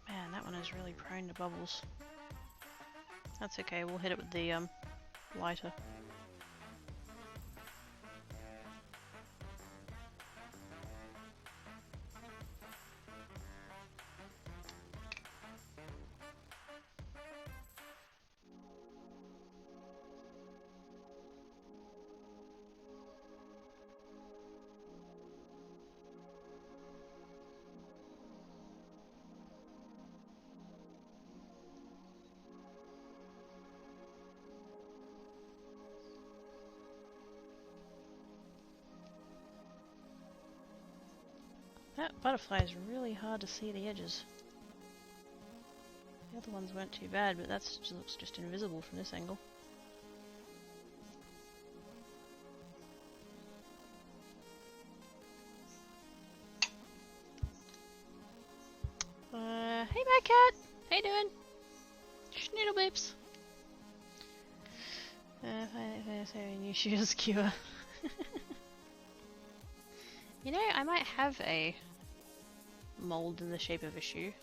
Man, that one is really prone to bubbles. That's okay, we'll hit it with the lighter. That butterfly is really hard to see the edges. The other ones weren't too bad, but that looks just invisible from this angle. Hey my cat! How you doing? Schnoodle beeps! New shoes cure. You know, I might have a mold in the shape of a shoe.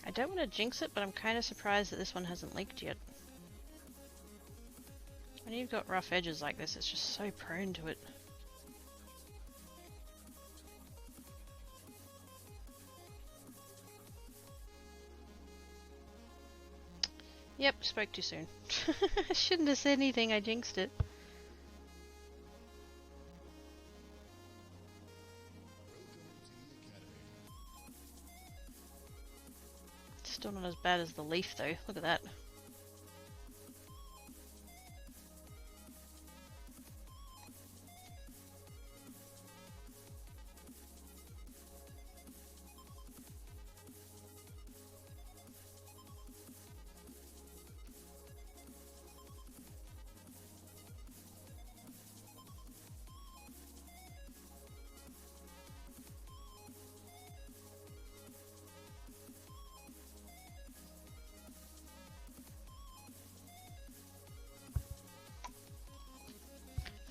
I don't want to jinx it, but I'm kind of surprised that this one hasn't leaked yet. When you've got rough edges like this, it's just so prone to it. Yep, spoke too soon. I shouldn't have said anything, I jinxed it. Still not as bad as the leaf though. Look at that.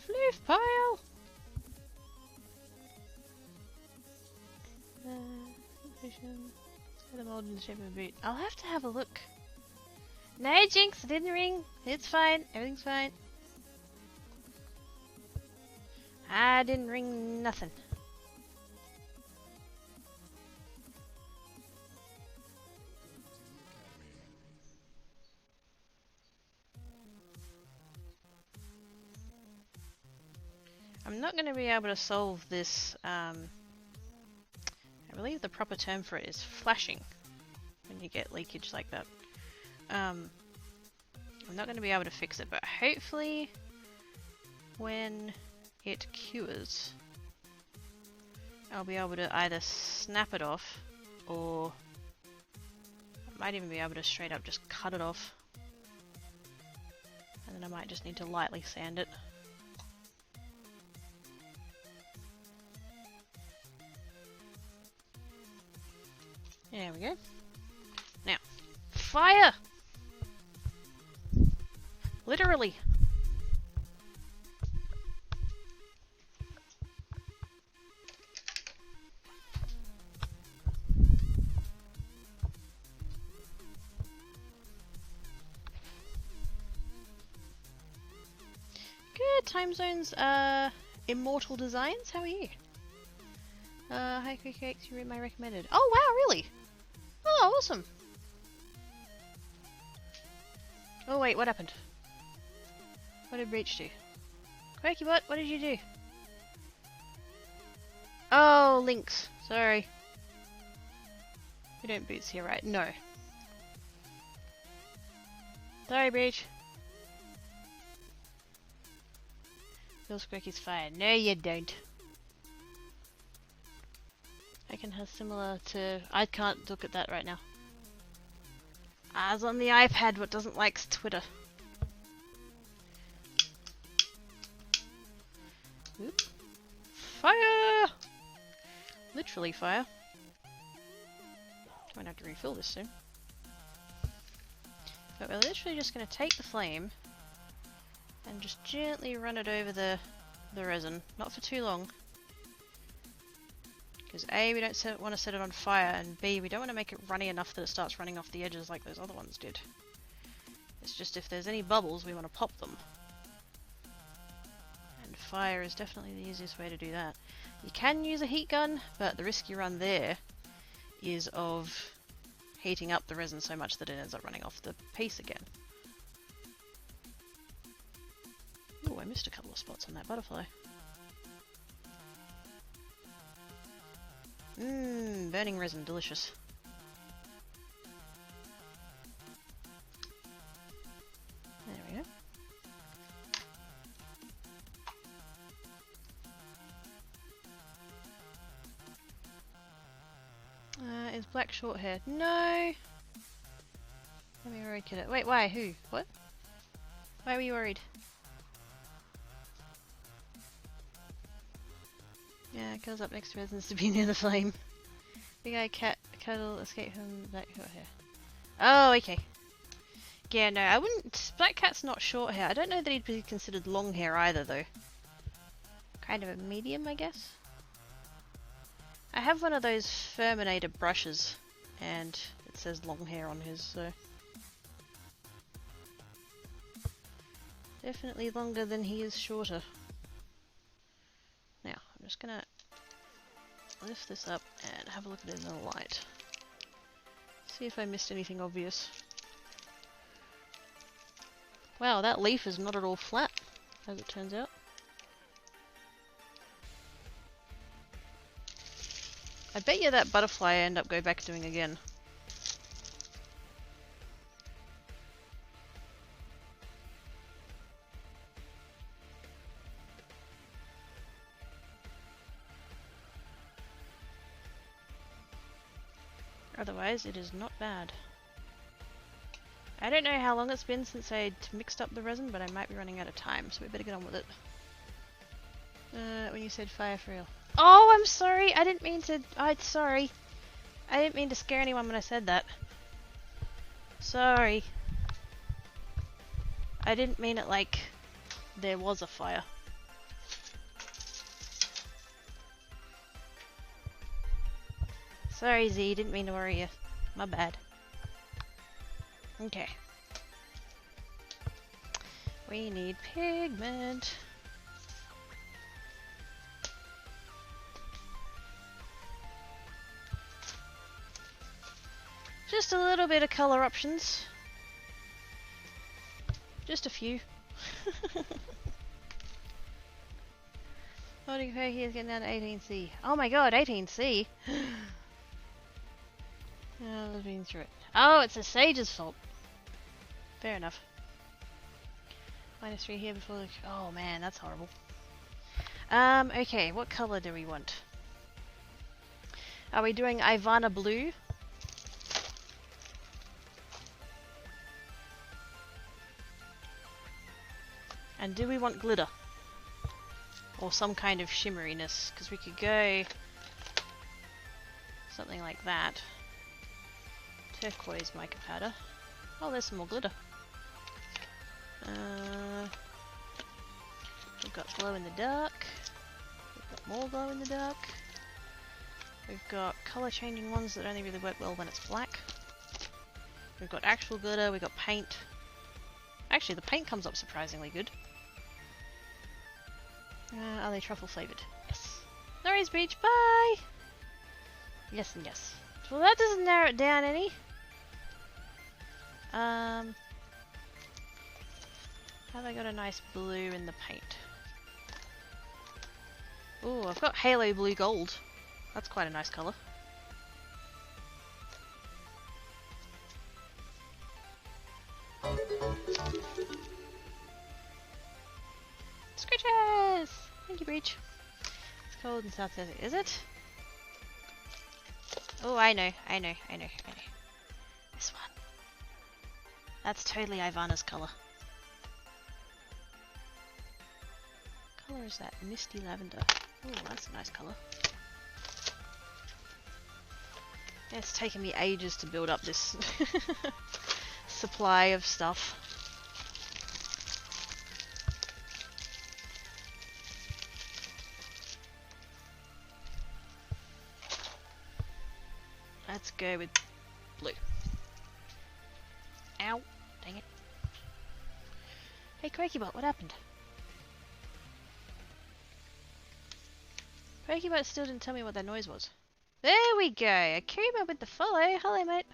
Floof pile! The mold in the shape of a boot. I'll have to have a look. No, Jinx, it didn't ring. It's fine. Everything's fine. I didn't ring nothing. I'm not going to be able to solve this. I believe the proper term for it is flashing when you get leakage like that. I'm not going to be able to fix it, but hopefully when it cures, I'll be able to either snap it off or I might even be able to straight up just cut it off. And then I might just need to lightly sand it. There we go. Now, fire! Literally. Good. Time zones. Immortal Designs. How are you? Hi, Quick Cakes. You read my recommended. Oh wow, really? Oh, awesome. Oh wait, what happened? What did Breach do? QuakyBot, what did you do? Oh, links. Sorry. We don't boots here, right? No. Sorry, Breach. Feels Quaky's fire. No, you don't. I can have similar to... I can't look at that right now. Eyes on the iPad, what doesn't like Twitter. Oop. Fire! Literally fire. Might have to refill this soon. But we're literally just going to take the flame and just gently run it over the resin. Not for too long. Because A, we don't want to set it on fire, and B, we don't want to make it runny enough that it starts running off the edges like those other ones did. It's just if there's any bubbles, we want to pop them. And fire is definitely the easiest way to do that. You can use a heat gun, but the risk you run there is of heating up the resin so much that it ends up running off the piece again. Ooh, I missed a couple of spots on that butterfly. Mmm, burning resin, delicious. There we go. Is black short hair? No! Let me worry, kiddo. Wait, why? Who? What? Why were you worried? Yeah, it goes up next to resins to be near the flame. Big eye cat cuddle escape from black short hair. Oh, okay. Yeah, no, I wouldn't. Black cat's not short hair. I don't know that he'd be considered long hair either, though. Kind of a medium, I guess. I have one of those Furminator brushes, and it says long hair on his, so. Definitely longer than he is shorter. Now, I'm just gonna lift this up and have a look at it in the light. See if I missed anything obvious. Wow, that leaf is not at all flat, as it turns out. I bet you that butterfly I end up go back doing again. Otherwise, it is not bad. I don't know how long it's been since I mixed up the resin, but I might be running out of time, so we better get on with it. When you said fire for real. Oh, I'm sorry! I didn't mean to... sorry. I didn't mean to scare anyone when I said that. Sorry. I didn't mean it like there was a fire. Sorry, Z, didn't mean to worry you. My bad. Okay. We need pigment. Just a little bit of color options. Just a few. Holding her here is getting down to 18C. Oh my god, 18C? Oh, I've been through it. Oh, it's a Sage's fault. Fair enough. -3 here before the... Oh man, that's horrible. Okay, what color do we want? Are we doing Ivana blue? And do we want glitter? Or some kind of shimmeriness? Because we could go something like that. Turquoise mica powder. Oh, there's some more glitter. We've got glow in the dark. We've got more glow in the dark. We've got colour changing ones that only really work well when it's black. We've got actual glitter, we've got paint. Actually, the paint comes up surprisingly good. Are they truffle flavoured? Yes. No worries, Beach, bye! Yes and yes. Well, that doesn't narrow it down any. Have I got a nice blue in the paint? Ooh, I've got Halo Blue Gold. That's quite a nice colour. Scratches! Thank you, Breach. It's cold in South Desert, is it? Oh, I know. This one. That's totally Ivana's colour. What colour is that? Misty lavender. Oh, that's a nice colour. It's taken me ages to build up this supply of stuff. Let's go with blue. Ow! Dang it. Hey, Quakebot, what happened? Quakebot still didn't tell me what that noise was. There we go! Akuma with the follow! Hello, mate!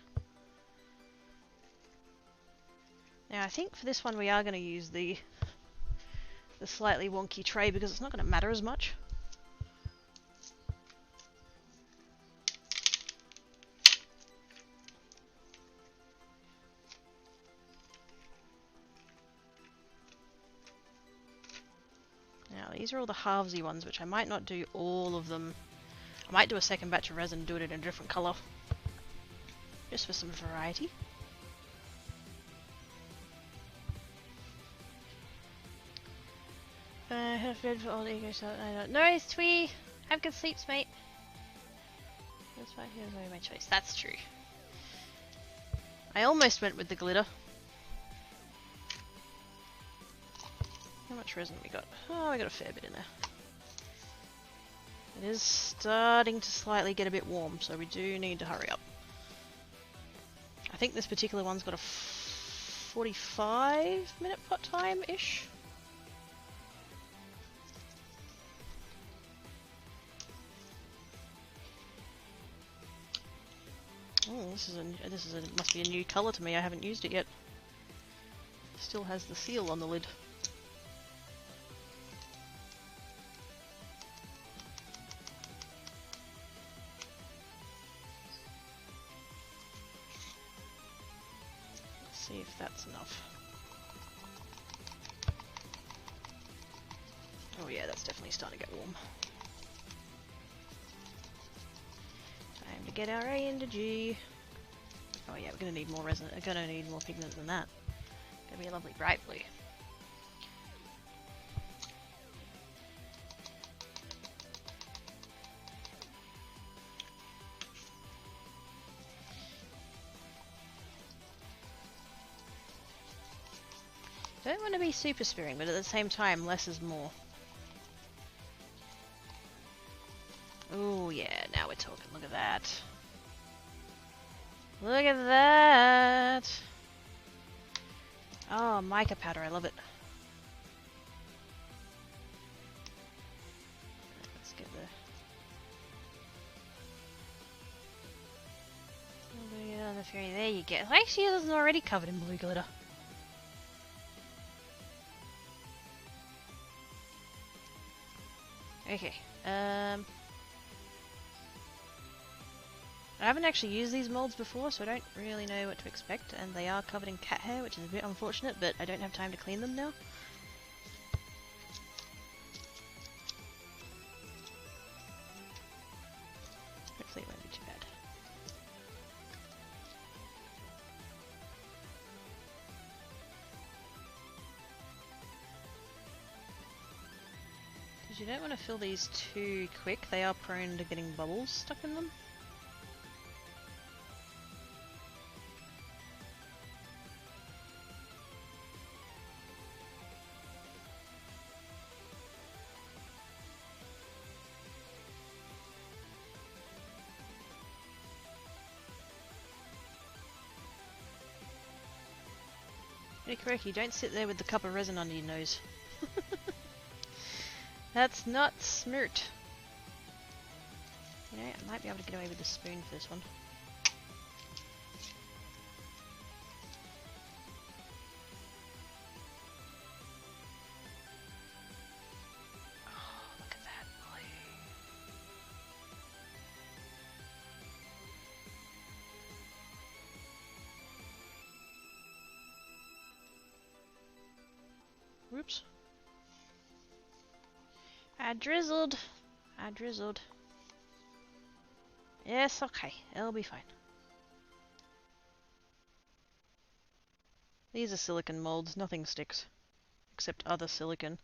Now, I think for this one we are going to use the slightly wonky tray because it's not going to matter as much. Now, these are all the halvesy ones, which I might not do all of them. I might do a second batch of resin and do it in a different colour. Just for some variety. Have read for all the ego stuff. No worries, Twee! Have good sleeps, mate! That's why here's my choice. That's true. I almost went with the glitter. How much resin we got? Oh, we got a fair bit in there. It is starting to slightly get a bit warm, so we do need to hurry up. I think this particular one's got a 45-minute pot time-ish. Oh, this is a must be a new colour to me. I haven't used it yet. Still has the seal on the lid. Let's see if that's enough. Oh yeah, that's definitely starting to get warm. Time to get our A into G. Oh yeah, we're gonna need more resin. We're gonna need more pigment than that. Gonna be a lovely bright blue. Don't want to be super sparing, but at the same time, less is more. Oh yeah, now we're talking. Look at that. Look at that! Oh, mica powder, I love it. Let's get the... on the fairy. There you go. Actually, it isn't already covered in blue glitter. Okay, I haven't actually used these molds before, so I don't really know what to expect, and they are covered in cat hair, which is a bit unfortunate, but I don't have time to clean them now. Hopefully it won't be too bad. Because you don't want to fill these too quick, they are prone to getting bubbles stuck in them. Correct, you don't sit there with the cup of resin under your nose. That's not smart. You know, I might be able to get away with the spoon for this one. Oh, look at that blue. Whoops. I drizzled. Yes, okay. It'll be fine. These are silicon molds. Nothing sticks. Except other silicon.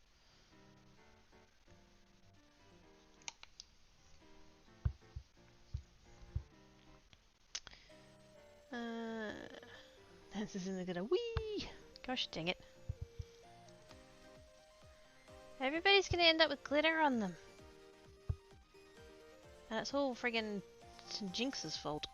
This isn't gonna wee. Gosh dang it. Everybody's gonna end up with glitter on them. And it's all friggin' Jinx's fault.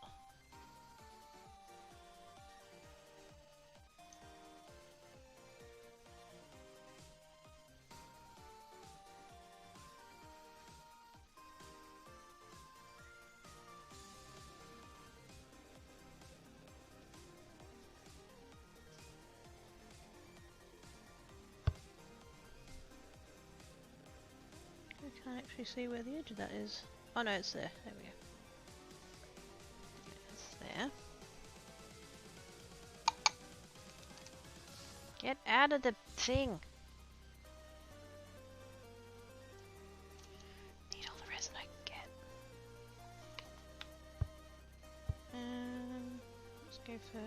I can't actually see where the edge of that is. Oh no, it's there. There we go. It's there. Get out of the thing! Need all the resin I can get. Let's go for...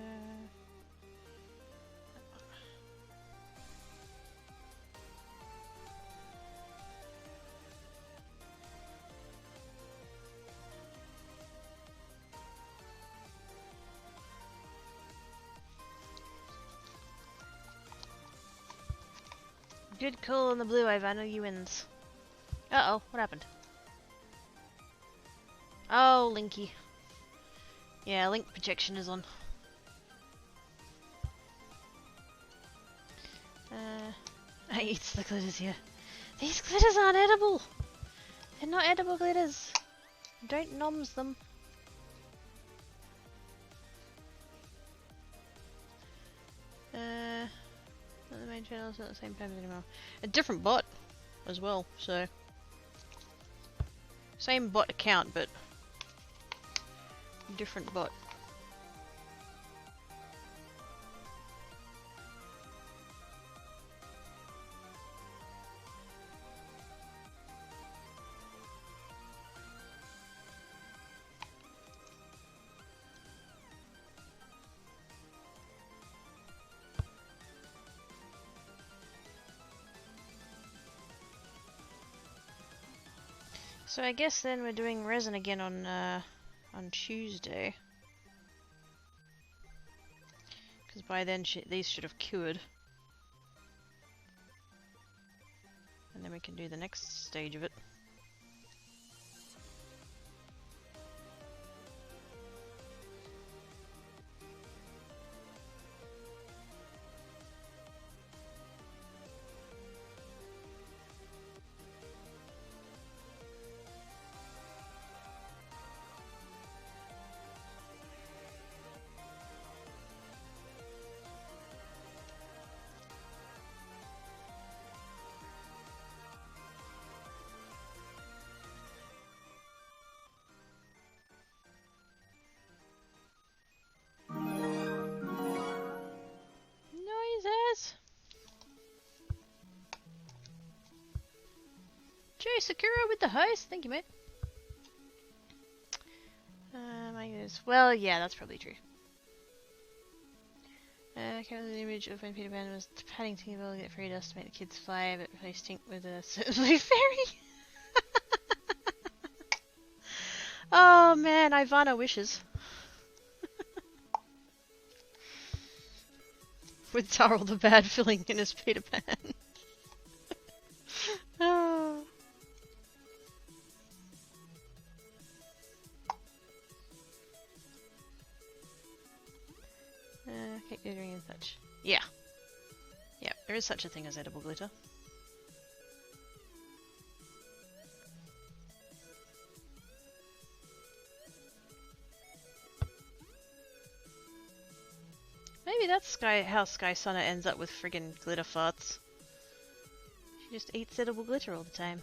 Good call on the blue wave, I know you wins. Uh-oh, what happened? Oh, Linky. Yeah, link projection is on. I eat the glitters here. These glitters aren't edible! They're not edible glitters. Don't noms them. Not the main channel, it's not the same page anymore. A different bot as well, so same bot account but different bot. So I guess then we're doing resin again on Tuesday. Because by then these should have cured. And then we can do the next stage of it. Noises! Joe Sakura with the host, thank you mate. My goodness. Well, yeah, that's probably true. Currently the image of when Peter Pan was patting Tinkerbell to get free dust to make the kids fly, but replaced Tink with a certain blue fairy. Oh man, Ivana wishes. With Darryl the Bad filling in as Peter Pan. Oh. Cake glittering and such. Yeah. Yeah, there is such a thing as edible glitter. Maybe that's how Sky Sonna ends up with friggin' glitter farts. She just eats edible glitter all the time.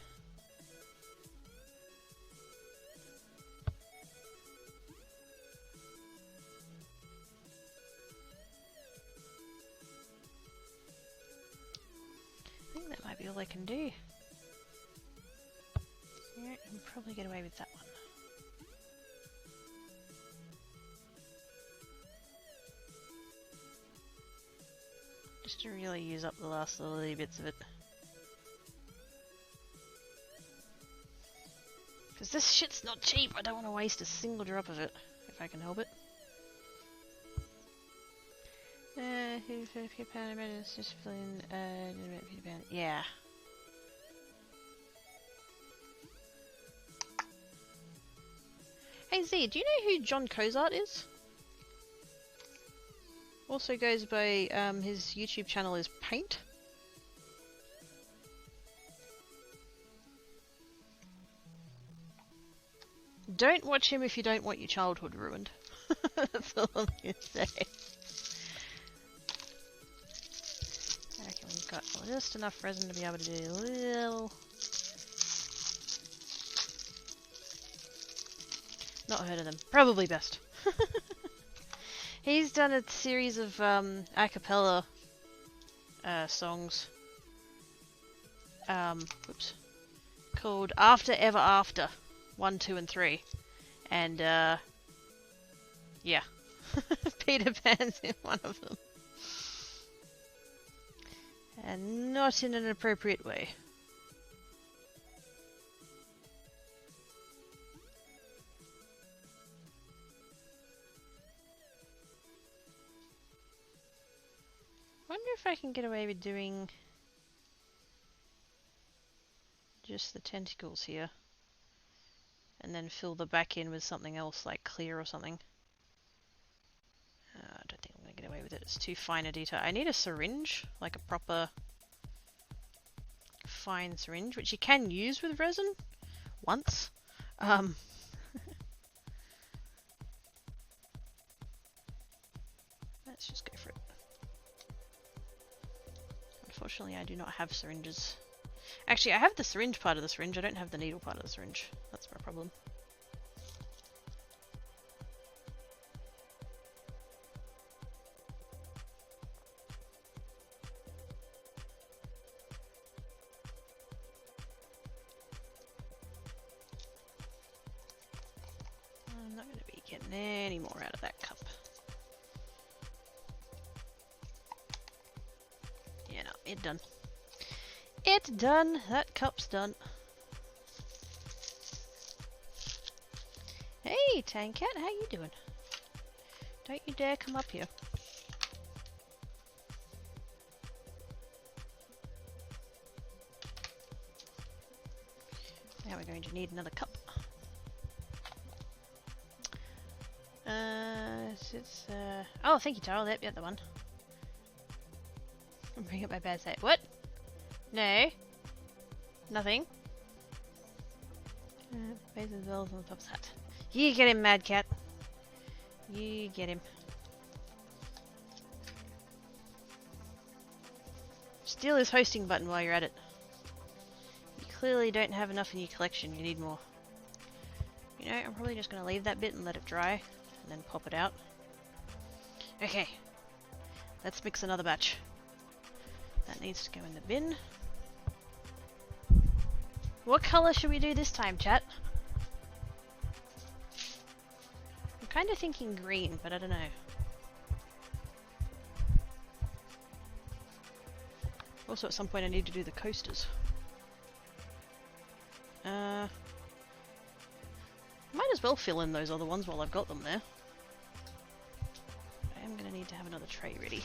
I think that might be all I can do. Yeah, I can probably get away with that one. Just to really use up the last little bits of it. Because this shit's not cheap, I don't want to waste a single drop of it, if I can help it. Peter Pan, just filling, Peter Pan, yeah. Hey Z, do you know who John Cozart is? Also goes by, his YouTube channel is Paint. Don't watch him if you don't want your childhood ruined. That's all I'm gonna say. I reckon we've got just enough resin to be able to do a little... Not heard of them. Probably best. He's done a series of a cappella songs. Whoops. Called After Ever After. 1, 2, and 3. And, yeah. Peter Pan's in one of them. And not in an appropriate way. Wonder if I can get away with doing just the tentacles here. And then fill the back in with something else, like clear or something. I don't think I'm going to get away with it. It's too fine a detail. I need a syringe, like a proper fine syringe, which you can use with resin once. Let's just go for it. Unfortunately, I do not have syringes. Actually, I have the syringe part of the syringe. I don't have the needle part of the syringe. That's my problem. I'm not going to be getting any more out of that cup. Yeah, no, it's done. It's done. That cup's done. Hey, Tankat, how you doing? Don't you dare come up here. Now we're going to need another cup. Oh, thank you, Taro. Yep, the one. Bring up my bad side. What? No. Nothing. Base of the bells on the top's hat. You get him, Mad Cat. You get him. Steal his hosting button while you're at it. You clearly don't have enough in your collection. You need more. You know, I'm probably just going to leave that bit and let it dry, and then pop it out. Okay. Let's mix another batch. That needs to go in the bin. What colour should we do this time, chat? I'm kind of thinking green, but I don't know. Also, at some point I need to do the coasters. Might as well fill in those other ones while I've got them there. I am going to need to have another tray ready.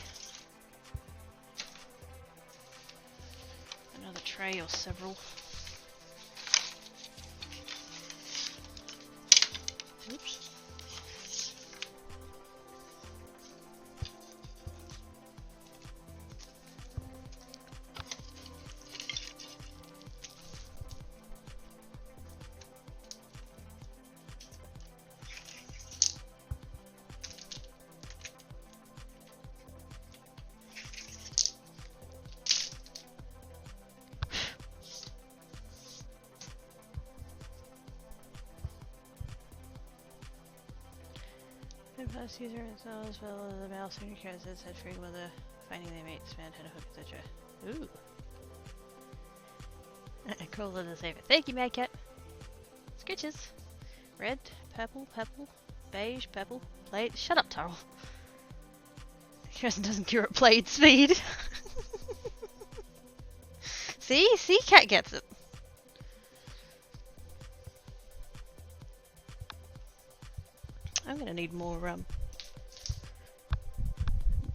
Another tray or several. Oops. Plus user install as well as the mouse and cards that said free mother finding their mates, man, had a hook, etc. Ooh. Cool little saver. Thank you, Mad Cat. Sketches. Red, purple, beige, purple, plate. Shut up, Tarl. Kirsten doesn't cure at plate speed. See, Cat gets it. I'm gonna need more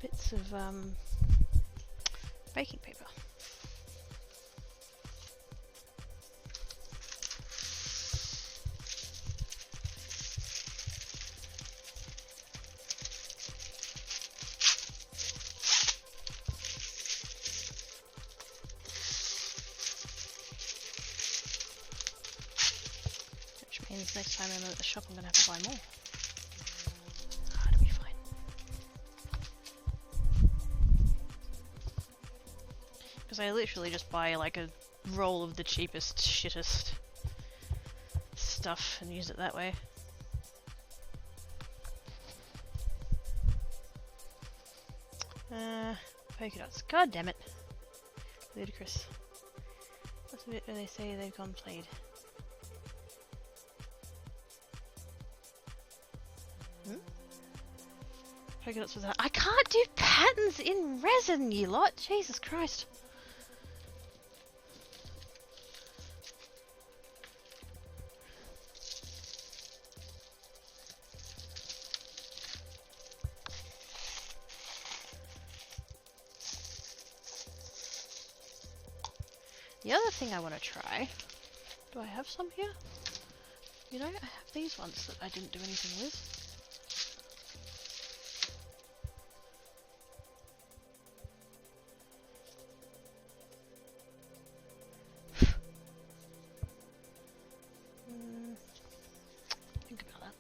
bits of baking paper. Which means next time I'm at the shop I'm gonna have to buy more. I literally just buy like a roll of the cheapest, shittest stuff and use it that way. Polka dots. God damn it. Ludicrous. What's the bit where they say they've gone played? Polka dots without. I can't do patterns in resin, you lot! Jesus Christ. The other thing I want to try, do I have some here? You know, I have these ones that I didn't do anything with. Think about that.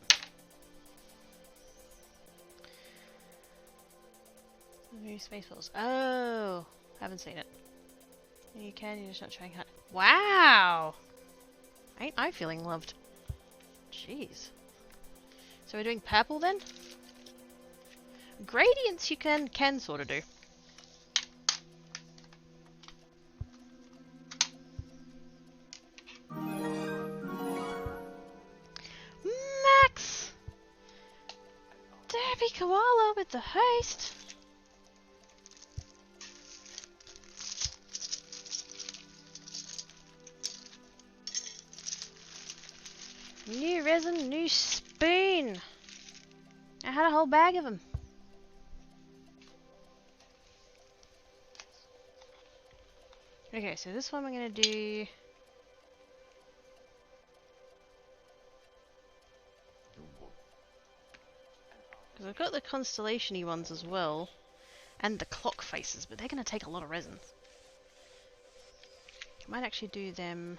New Spaceballs. Oh, haven't seen it. You can, you're just not trying hard. Wow! Ain't I feeling loved? Jeez. So we're doing purple then? Gradients you can sort of do. Max! Derby Koala with the host. New resin, new spoon. whole bag of them. Okay, so this one we're gonna do. Because I've got the constellation-y ones as well, and the clock faces, but they're gonna take a lot of resin. I might actually do them.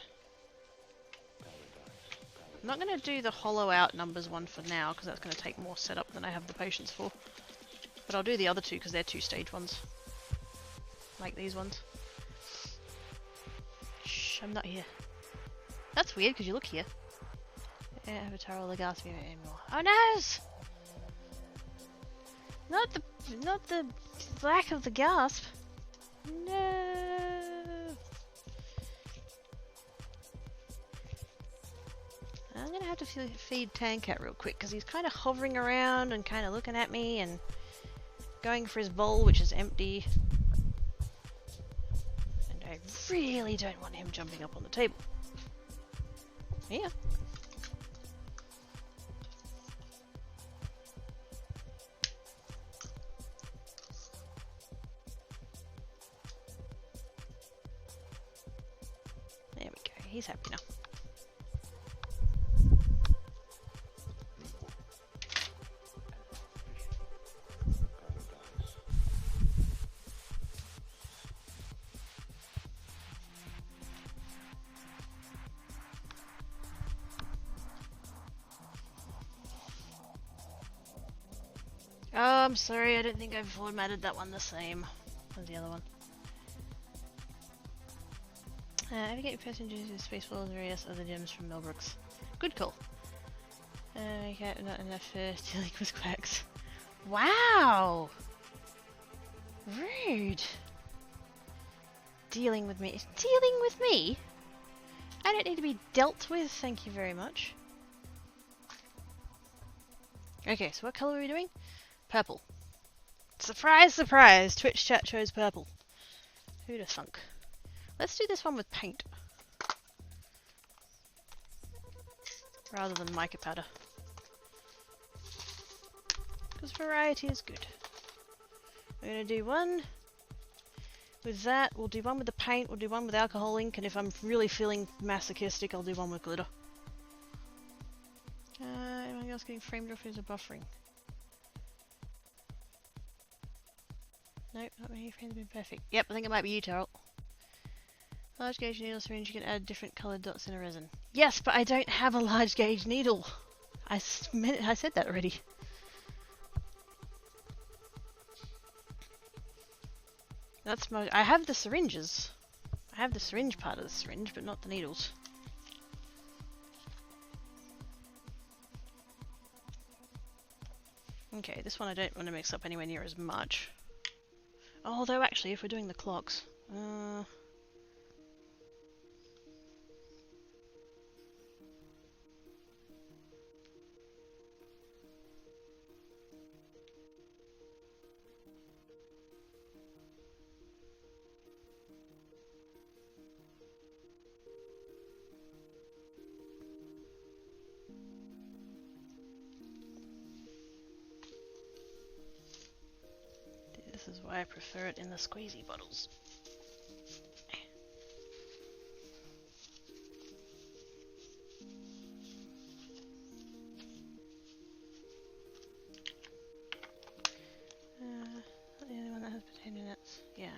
I'm not gonna do the hollow out numbers one for now, because that's gonna take more setup than I have the patience for. But I'll do the other two because they're 2-stage ones, like these ones. Shh, I'm not here. That's weird because you look here. Avatar or Legaspi anymore. Oh no! Not the lack of the gasp. No. I'm gonna have to feed Tankat real quick because he's kind of hovering around and kind of looking at me and going for his bowl, which is empty. I really don't want him jumping up on the table. Yeah. There we go. He's happy now. Oh, I'm sorry, I don't think I've formatted that one the same as the other one. Have you got your passengers in Spaceballs or yes, other gems from Melbrooks? Good call. Okay, not enough dealing with quacks. Wow! Rude! Dealing with me. Dealing with me? I don't need to be dealt with, thank you very much. Okay, so what colour are we doing? Purple. Surprise, surprise! Twitch chat chose purple. Who'da thunk? Let's do this one with paint. Rather than mica powder. Because variety is good. We're going to do one with that, we'll do one with the paint, we'll do one with alcohol ink, and if I'm really feeling masochistic, I'll do one with glitter. Anyone else getting framed off as a buffering? Nope, not many frames have been perfect. Yep, I think it might be you, Terrell. Large gauge needle syringe, you can add different coloured dots in a resin. Yes, but I don't have a large gauge needle. I said that already. That's my. I have the syringes. I have the syringe part of the syringe, but not the needles. Okay, this one I don't want to mix up anywhere near as much. Although actually, if we're doing the clocks, this is why I prefer it in the squeezy bottles. Not the only one that has potato nuts. Yeah.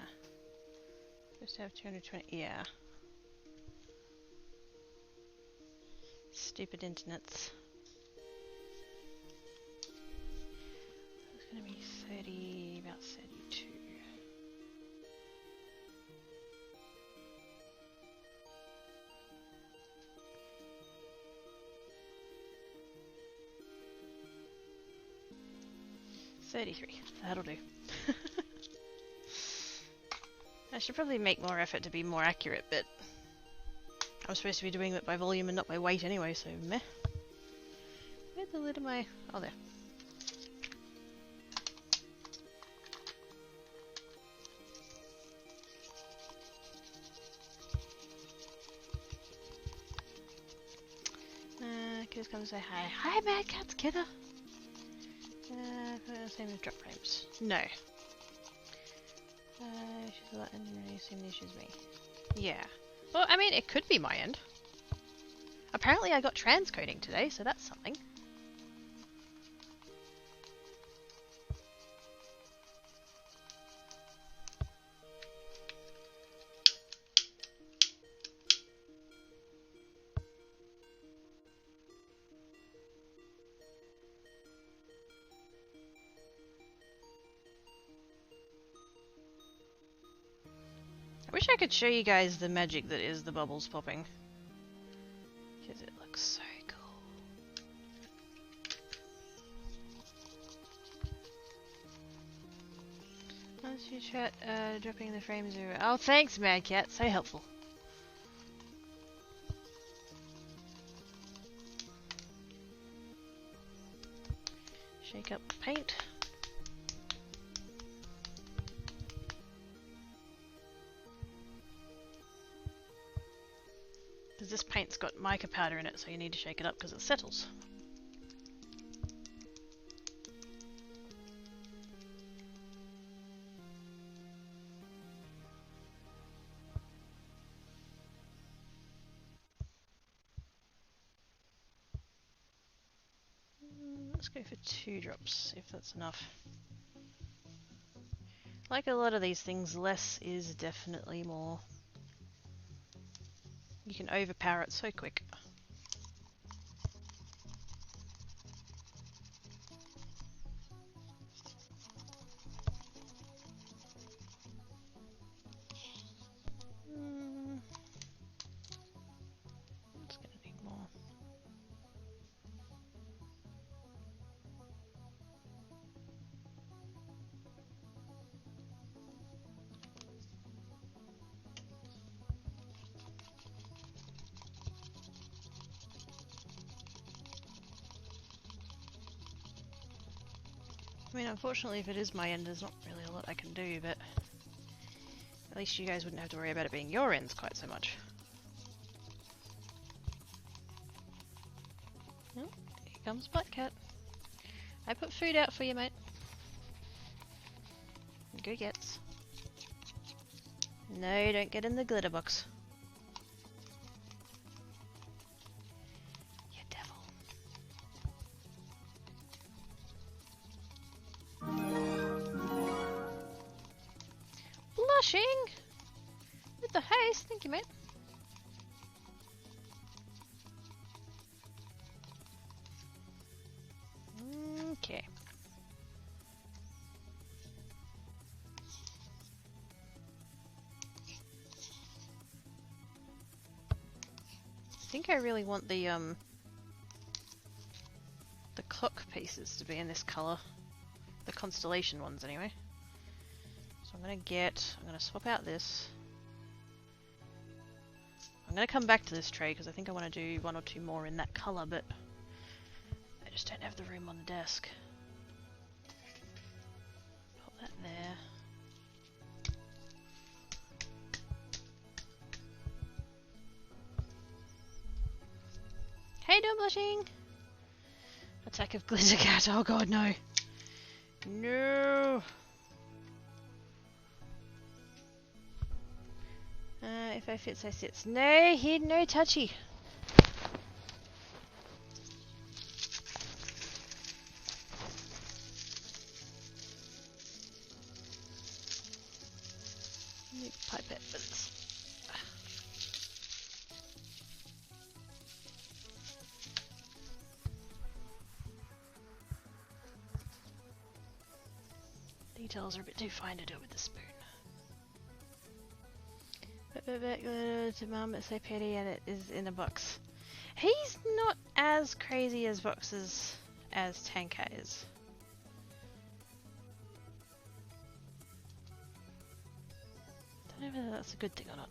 Supposed to have 220. Yeah. Stupid internets. It's gonna be 30, about 32. That'll do. I should probably make more effort to be more accurate, but I'm supposed to be doing it by volume and not by weight anyway, so meh. Where's the lid of my... oh, there. Kids come to say hi. Hi, Mad Cat's Kidder! same as drop frames. No. She's a lot and same issue as me. Yeah. Well, I mean, it could be my end. Apparently I got transcoding today, so that's something. I wish I could show you guys the magic that is the bubbles popping. Because it looks so cool. Once you chat, dropping the frames over. Oh, thanks, Mad Cat. So helpful. Shake up the paint. Because this paint's got mica powder in it, so you need to shake it up because it settles. Let's go for 2 drops, if that's enough. Like a lot of these things, less is definitely more. You can overpower it so quick. It's gonna need more. I mean, unfortunately, if it is my end, there's not really a lot I can do, but at least you guys wouldn't have to worry about it being your ends quite so much. Oh, here comes Black Cat. I put food out for you, mate. Go gets. No, don't get in the glitter box. You devil. Blushing! With the haste, thank you, mate. Okay. I think I really want the clock pieces to be in this color. The constellation ones, anyway. So I'm gonna swap out this. I'm gonna come back to this tray because I think I want to do 1 or 2 more in that color, but I just don't have the room on the desk. Pop that there. Hey, don't blushing! Attack of Glitter Cat, oh god, no! No! If I fits, I sits. No, here, no touchy! New pipette for this. Details are a bit too fine to do it with the spoon. To Mum, it's so pretty and it is in a box. He's not as crazy as boxes as Tanka is. Don't know whether that's a good thing or not.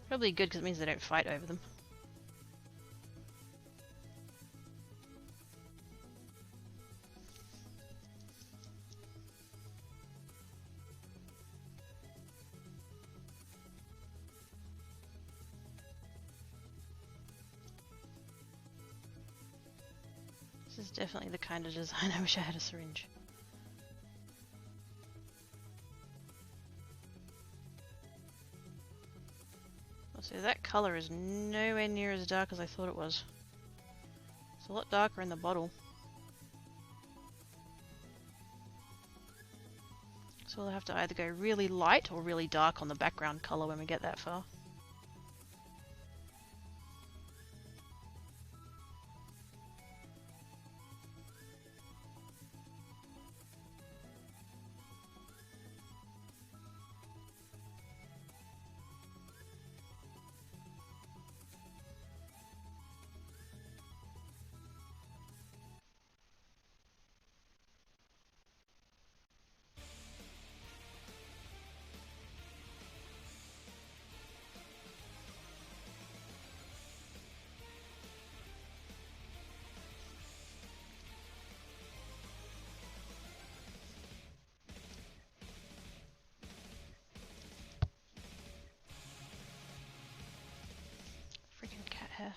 Probably good because it means they don't fight over them. This is definitely the kind of design I wish I had a syringe. So that colour is nowhere near as dark as I thought it was. It's a lot darker in the bottle. So we'll have to either go really light or really dark on the background colour when we get that far. Freaking cat hair.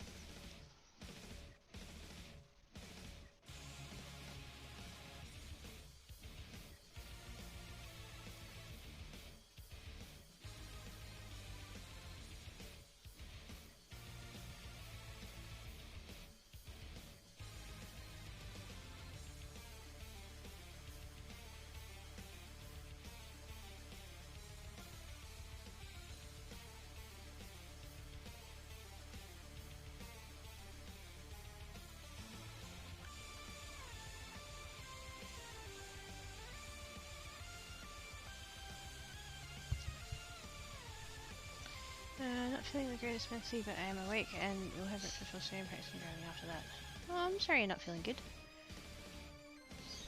Not feeling the greatest Messi, but I am awake and will have breakfast for stream practice and driving after that. Oh, I'm sorry you're not feeling good.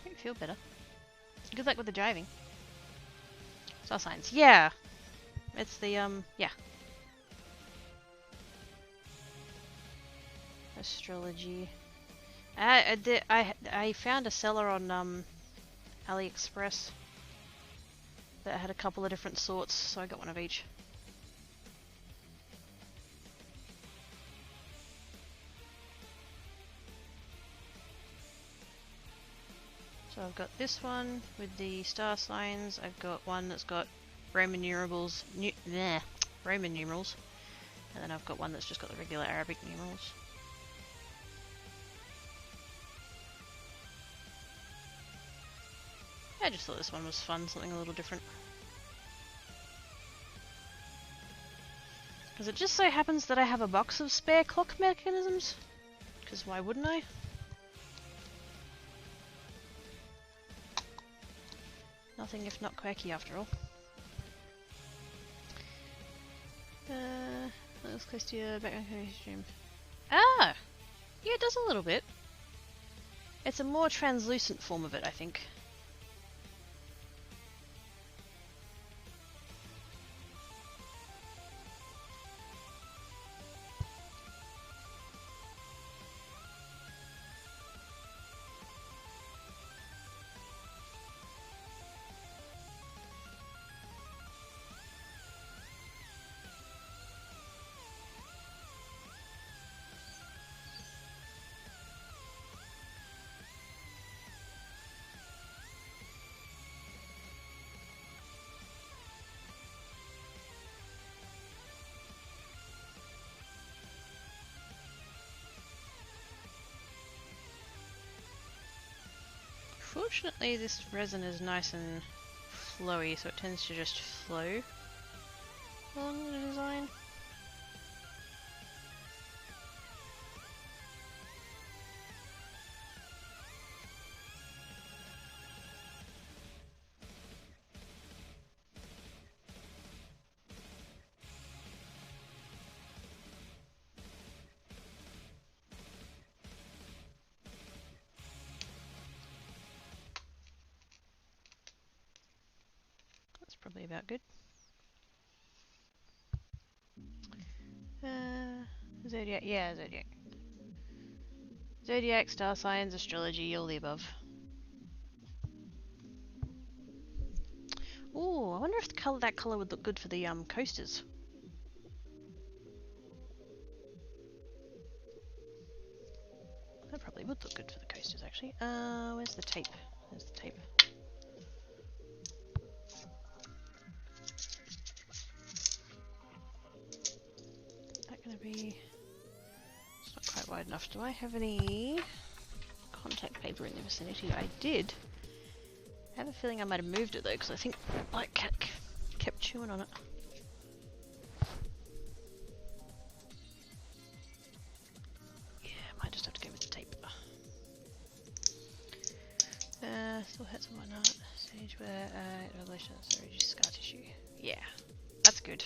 Hope you feel better. Good luck with the driving. Star signs. Yeah! It's the, yeah. Astrology. I found a seller on, AliExpress that had a couple of different sorts, so I got one of each. So I've got this one with the star signs. I've got one that's got Roman numerals, Roman numerals, and then I've got one that's just got the regular Arabic numerals. I just thought this one was fun, something a little different. Because it just so happens that I have a box of spare clock mechanisms. Because why wouldn't I? Nothing if not quirky after all. That was close to your background stream. Ah! Yeah, it does a little bit. It's a more translucent form of it, I think. Fortunately, this resin is nice and flowy, so it tends to just flow along the design. Probably about good. Zodiac, yeah, Zodiac. Zodiac, star signs, astrology, all the above. Ooh, I wonder if that colour would look good for the coasters. That probably would look good for the coasters. coasters actually. Where's the tape? There's the tape. Is that gonna be... It's not quite wide enough. Do I have any contact paper in the vicinity? I did. I have a feeling I might have moved it though, because I think Black Cat kept chewing on it. Yeah, might just have to go with the tape. Still hurts and whatnot. Stage where revelation is reduced scar tissue. Yeah, that's good.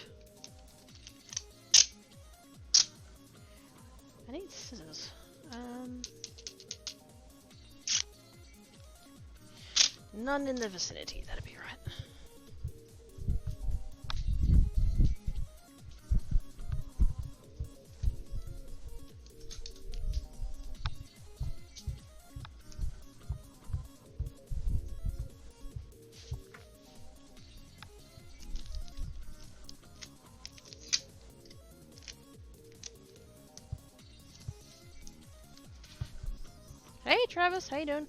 I need scissors. None in the vicinity, that'd be right. Hey Travis, how you doing?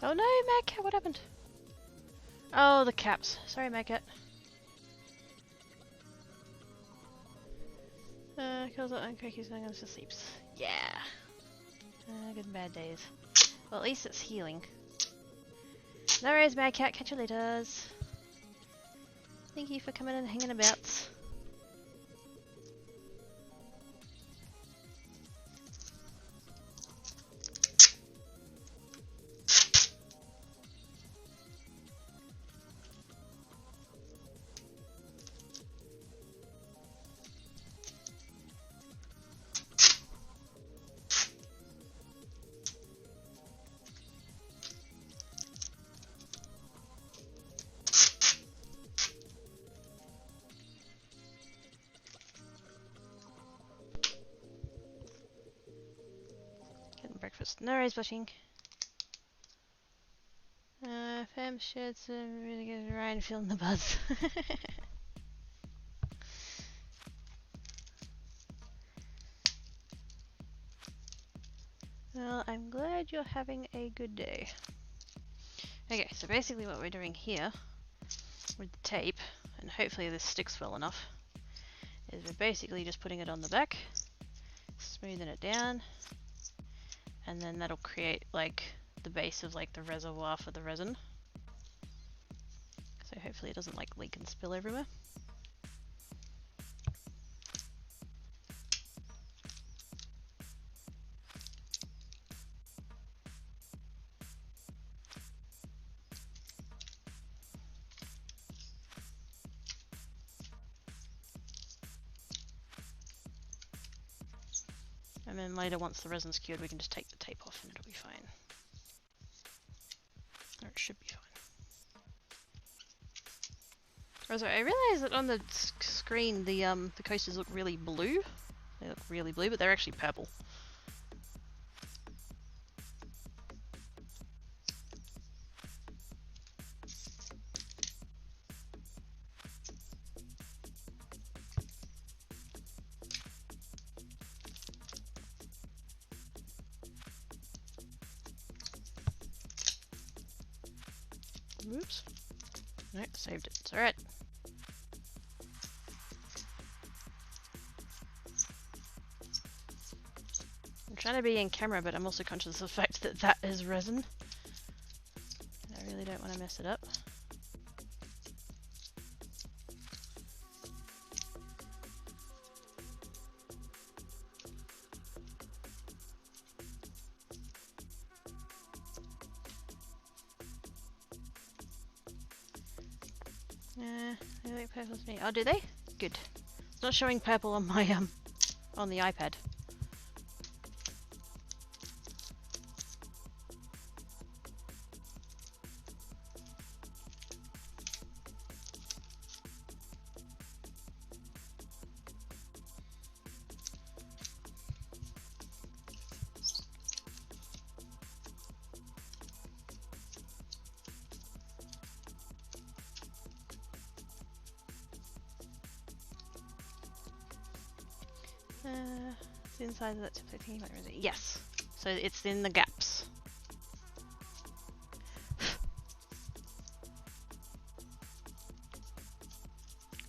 Oh no, Mad Cat, what happened? Oh, the caps. Sorry, Mad Cat. Kills it and cookies and goes to sleeps. Yeah. Good and bad days. Well, at least it's healing. No worries, Mad Cat. Catch you later. Thank you for coming and hanging about. Breakfast. No worries, blushing. Fam shared some really good Ryan feeling the buzz. Well, I'm glad you're having a good day. Okay, so basically what we're doing here with the tape, and hopefully this sticks well enough, is we're basically just putting it on the back, smoothing it down, and then that'll create like the base of like the reservoir for the resin. So hopefully it doesn't like leak and spill everywhere. And then later, once the resin's cured, we can just take the tape off and it'll be fine. Or it should be fine. Oh, sorry, I realised that on the screen the coasters look really blue. They look really blue, but they're actually purple. Oops. No, saved it. It's alright. I'm trying to be in camera, but I'm also conscious of the fact that that is resin. And I really don't want to mess it up. They look purple to me. Oh, do they? Good. It's not showing purple on my on the iPad. It's inside that template. Yes. So it's in the gaps.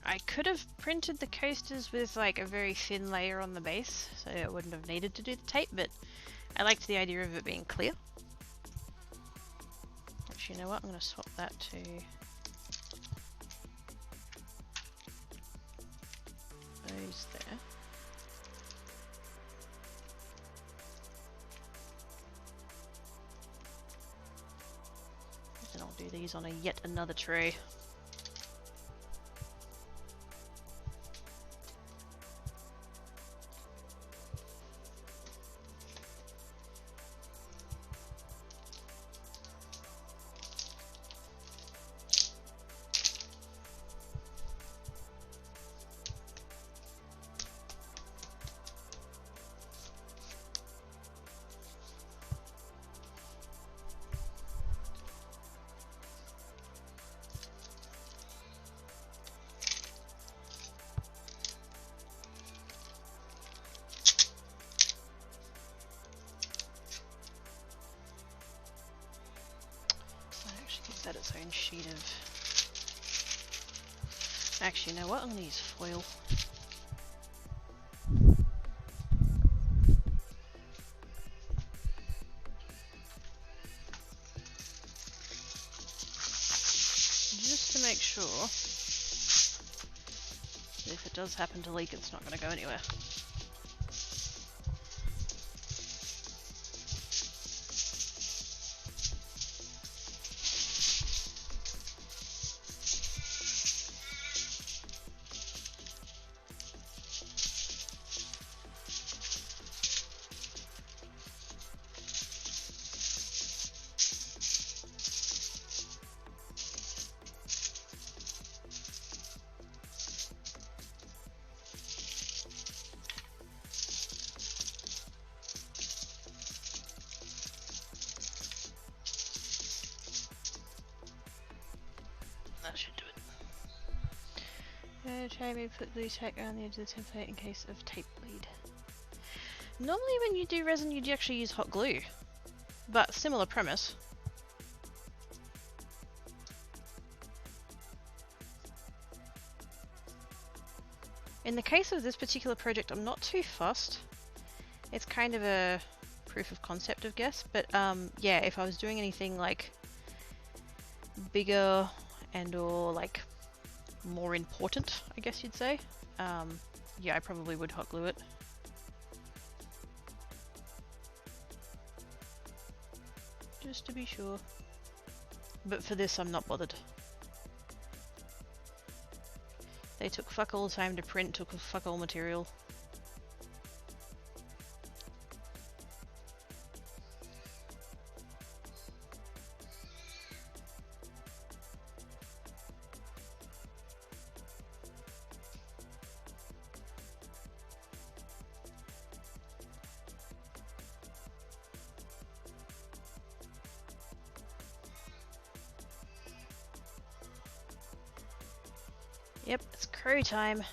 I could have printed the coasters with like a very thin layer on the base, so it wouldn't have needed to do the tape, but I liked the idea of it being clear. Actually, you know what? I'm going to swap that to those there. And I'll do these on yet another tray. That its own sheet of... Actually, you know what? I'm going to use foil. Just to make sure that if it does happen to leak, it's not going to go anywhere. That should do it. Try me put blue tack around the edge of the template in case of tape bleed. Normally when you do resin, you'd actually use hot glue, but similar premise. In the case of this particular project, I'm not too fussed. It's kind of a proof of concept, I guess, but yeah, if I was doing anything like bigger and or like more important, I guess you'd say, yeah, I probably would hot glue it. Just to be sure. But for this, I'm not bothered. They took fuck all time to print, took fuck all material. Yep, it's crow time.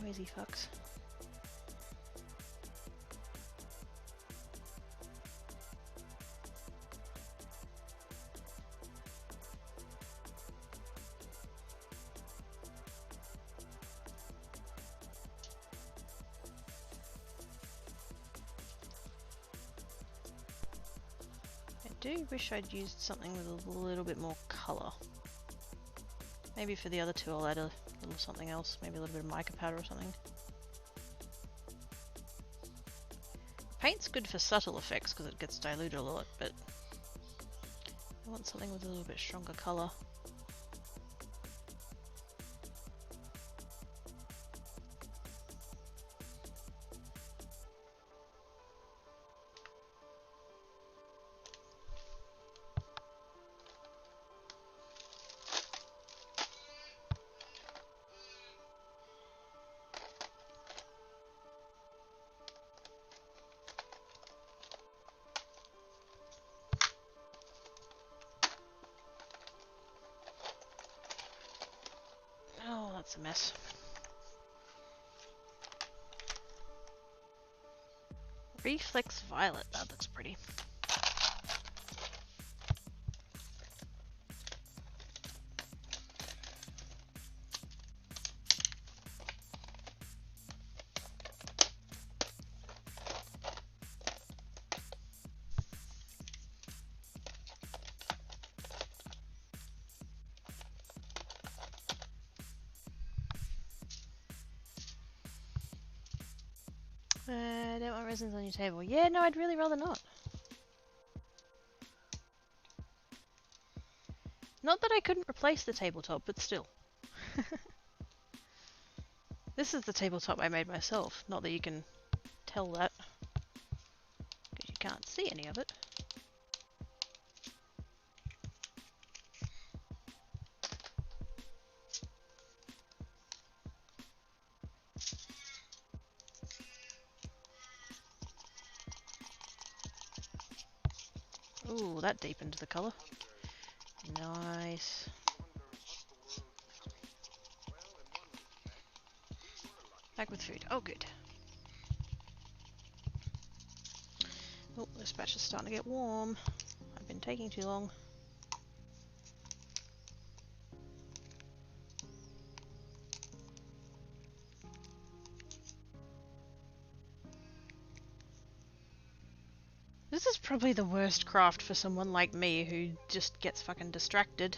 Noisy fucks. I do wish I'd used something with a little bit more colour. Maybe for the other two I'll add a little something else, maybe a little bit of mica powder or something. Paint's good for subtle effects because it gets diluted a lot, but I want something with a little bit stronger colour. Oh, that's a mess. Reflex violet. That looks pretty. Don't want resins on your table. Yeah, no, I'd really rather not. Not that I couldn't replace the tabletop, but still. This is the tabletop I made myself. Not that you can tell that, because you can't see any of it. Ooh, that deepened the colour. Nice. Back with food. Oh, good. Oh, this batch is starting to get warm. I've been taking too long. This is probably the worst craft for someone like me who just gets fucking distracted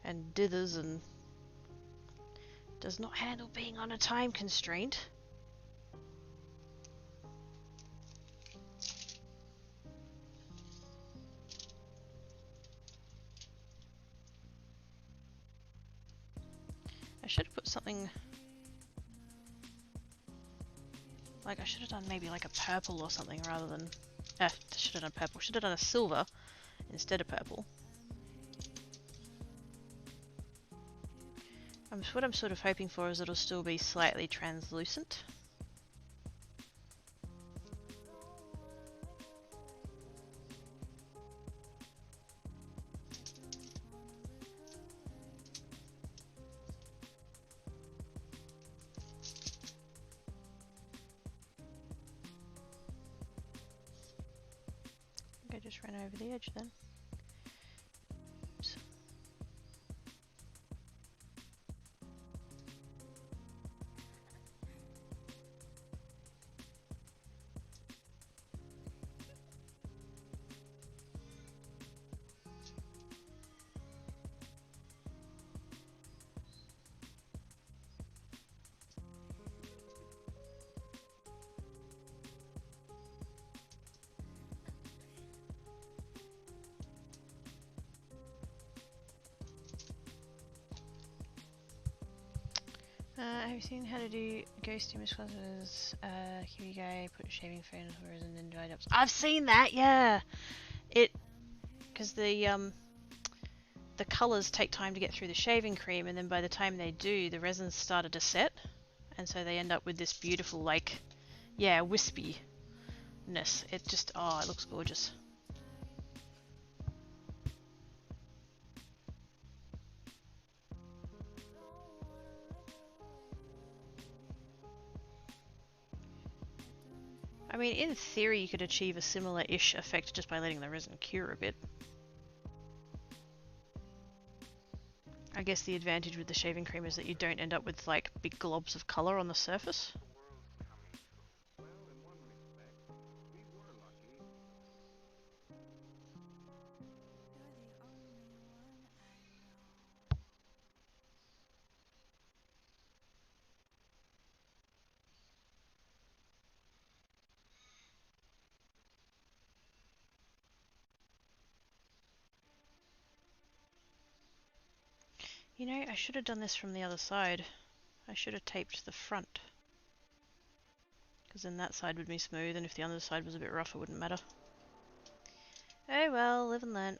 and dithers and does not handle being on a time constraint. I should have put something like, I should have done maybe like a purple or something rather than I should have done purple. Should have done a silver instead of purple. What I'm sort of hoping for is it'll still be slightly translucent. I think I just ran over the edge then. Oops. Have you seen how to do ghost image classes? Here you go, put shaving foam and resin and dried up. I've seen that, yeah! Because the colours take time to get through the shaving cream, and then by the time they do, the resin's started to set, and so they end up with this beautiful, like, yeah, wispiness. It just, oh, it looks gorgeous. I mean, in theory, you could achieve a similar-ish effect just by letting the resin cure a bit. I guess the advantage with the shaving cream is that you don't end up with, like, big globs of colour on the surface. You know, I should have done this from the other side. I should have taped the front. Because then that side would be smooth, and if the other side was a bit rough, it wouldn't matter. Oh well, live and learn.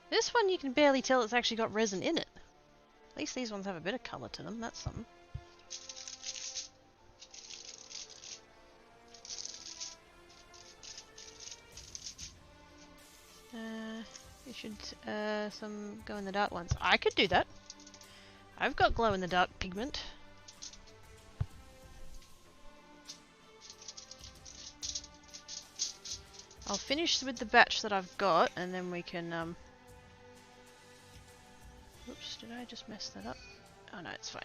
This one you can barely tell it's actually got resin in it. At least these ones have a bit of colour to them, that's something. You should some glow in the dark ones. I could do that. I've got glow in the dark pigment. I'll finish with the batch that I've got, and then we can oops, did I just mess that up? Oh no, it's fine.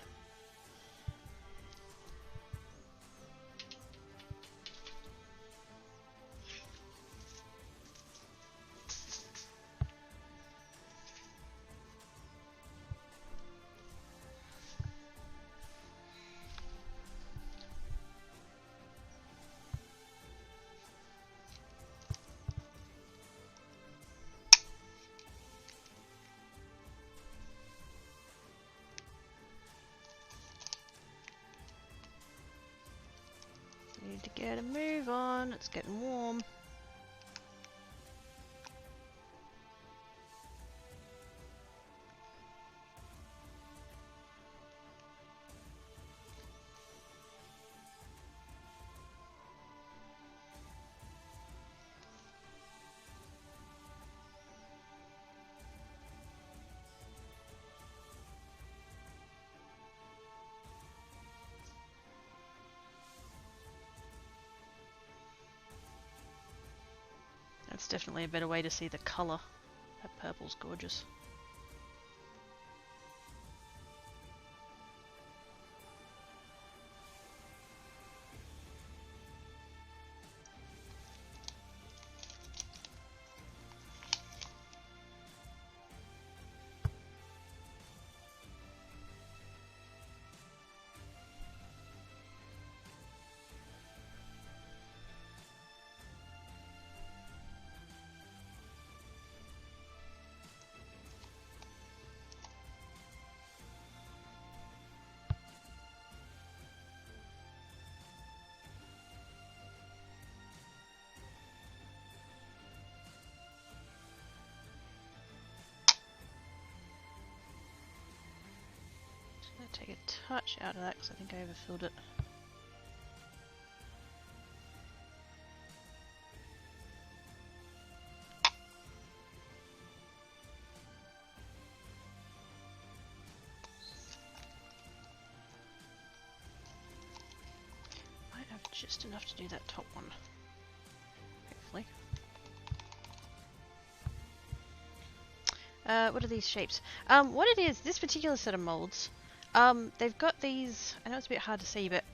Need to get a move on, it's getting warm. That's definitely a better way to see the colour. That purple's gorgeous. Take a touch out of that because I think I overfilled it. Might have just enough to do that top one. Hopefully. What are these shapes? What it is, this particular set of molds, they've got these, I know it's a bit hard to see, but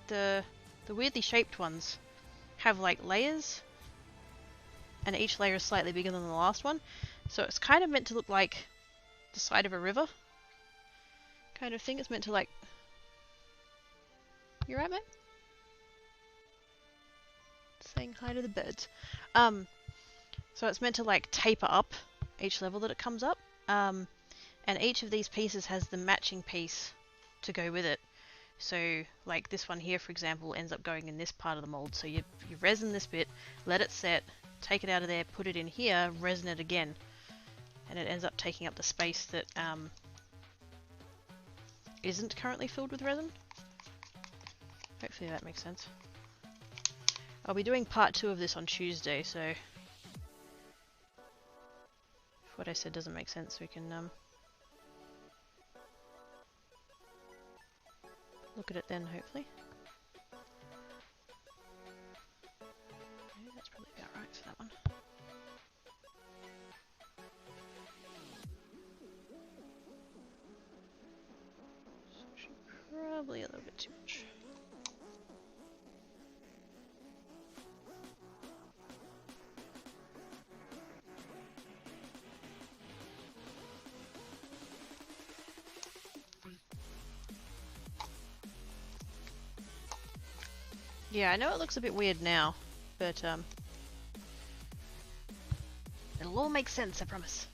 the weirdly shaped ones have like layers, and each layer is slightly bigger than the last one, so it's kind of meant to look like the side of a river kind of thing. It's meant to like... You right, man? Saying hi to the birds. So it's meant to like taper up each level that it comes up, and each of these pieces has the matching piece to go with it. So like this one here, for example, ends up going in this part of the mold. So you resin this bit, let it set, take it out of there, put it in here, resin it again, and it ends up taking up the space that isn't currently filled with resin. Hopefully that makes sense. I'll be doing part 2 of this on Tuesday, so if what I said doesn't make sense, we can look at it then, hopefully. Yeah, that's probably about right for that one. Probably a little bit too much. Yeah, I know it looks a bit weird now, but it'll all make sense, I promise.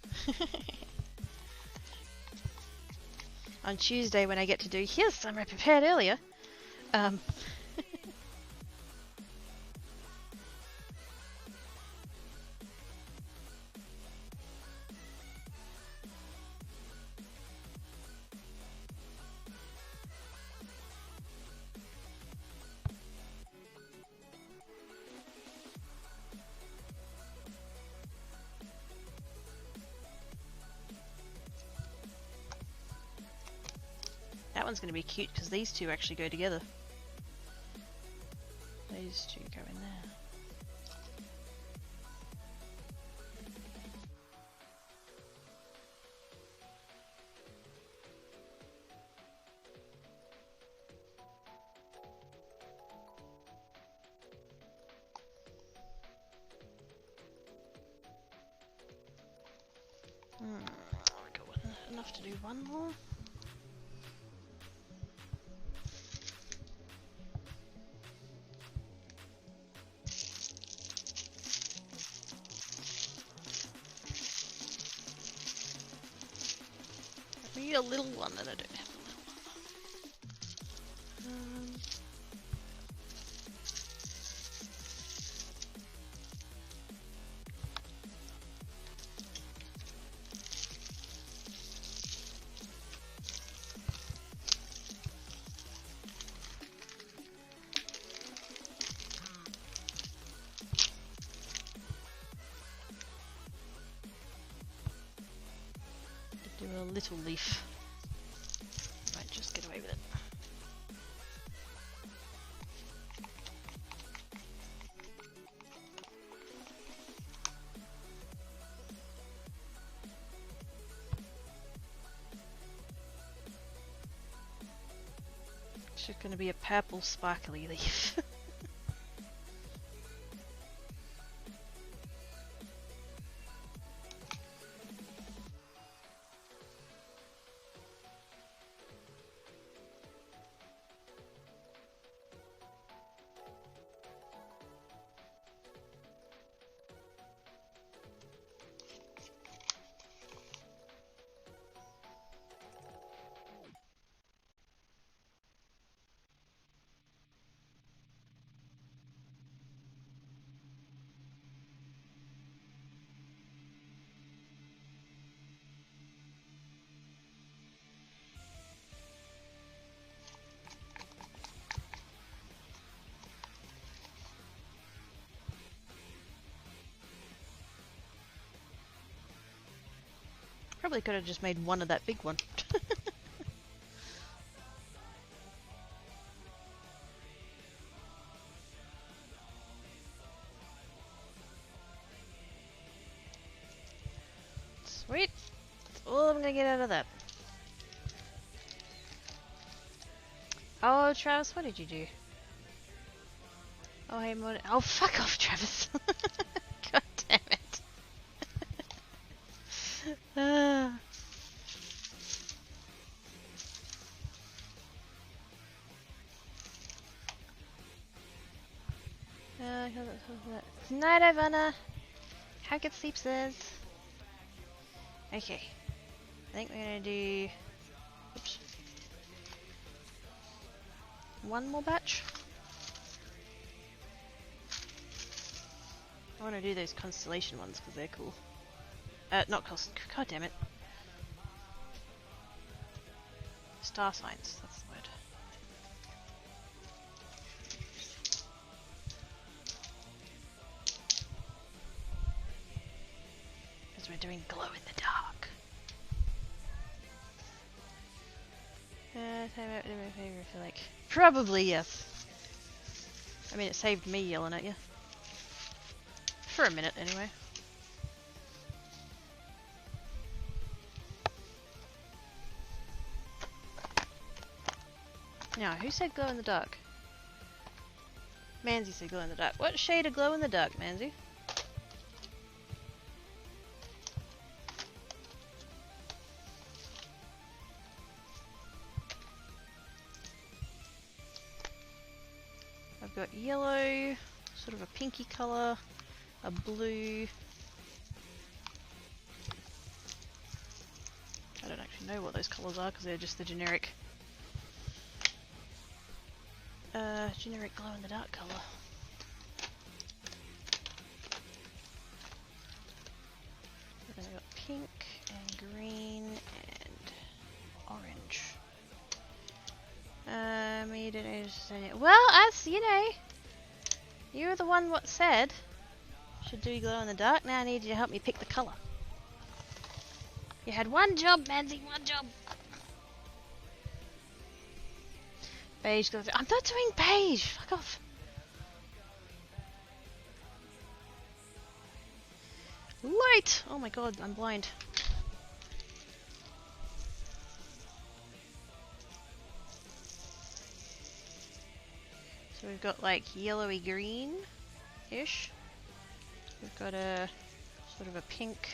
On Tuesday when I get to do, here's some I prepared earlier. one's going to be cute because these two actually go together. These two go in there. I've got enough to do one more. I need a little one and I don't have a little one. Do a little leaf. Might just get away with it. It's just going to be a purple sparkly leaf. Probably could have just made one of that big one. Sweet! That's all I'm gonna get out of that. Oh, Travis, what did you do? Oh, hey, oh, fuck off, Travis! God damn it. Night, Ivana. How good sleep says. Okay. I think we're gonna do. Oops. One more batch. I want to do those constellation ones because they're cool. Not God damn it. Star signs, that's the word. Because we're doing glow in the dark. Time out, do me a favor if you like. Probably, yes. I mean, it saved me yelling at you. For a minute, anyway. Now, who said glow in the dark? Manzi said glow in the dark. What shade of glow in the dark, Manzi? I've got yellow, sort of a pinky colour, a blue. I don't actually know what those colours are because they're just the generic generic glow in the dark colour. Then I've got pink and green and orange. You don't know. Well, as you know, you're the one what said should do glow in the dark. Now I need you to help me pick the colour. You had one job, Manzi, one job. Beige goes. I'm not doing beige! Fuck off! Light! Oh my god, I'm blind. So we've got like yellowy green-ish. We've got a sort of a pink.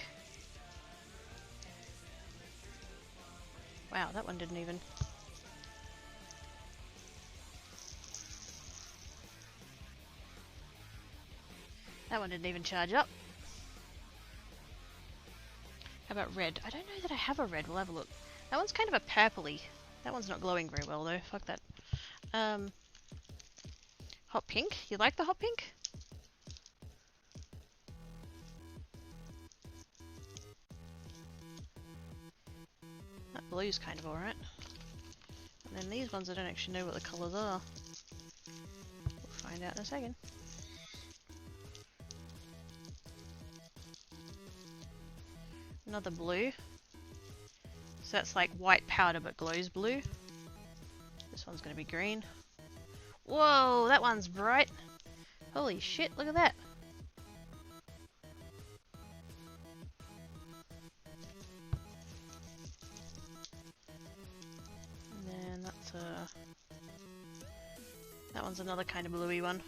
Wow, that one didn't even. That one didn't even charge up. How about red? I don't know that I have a red. We'll have a look. That one's kind of a purpley. That one's not glowing very well though. Fuck that. Hot pink? You like the hot pink? That blue's kind of alright. And then these ones I don't actually know what the colours are. We'll find out in a second. Another blue. So that's like white powder but glows blue. This one's going to be green. Whoa, that one's bright. Holy shit, look at that. And then that's that one's another kind of bluey one.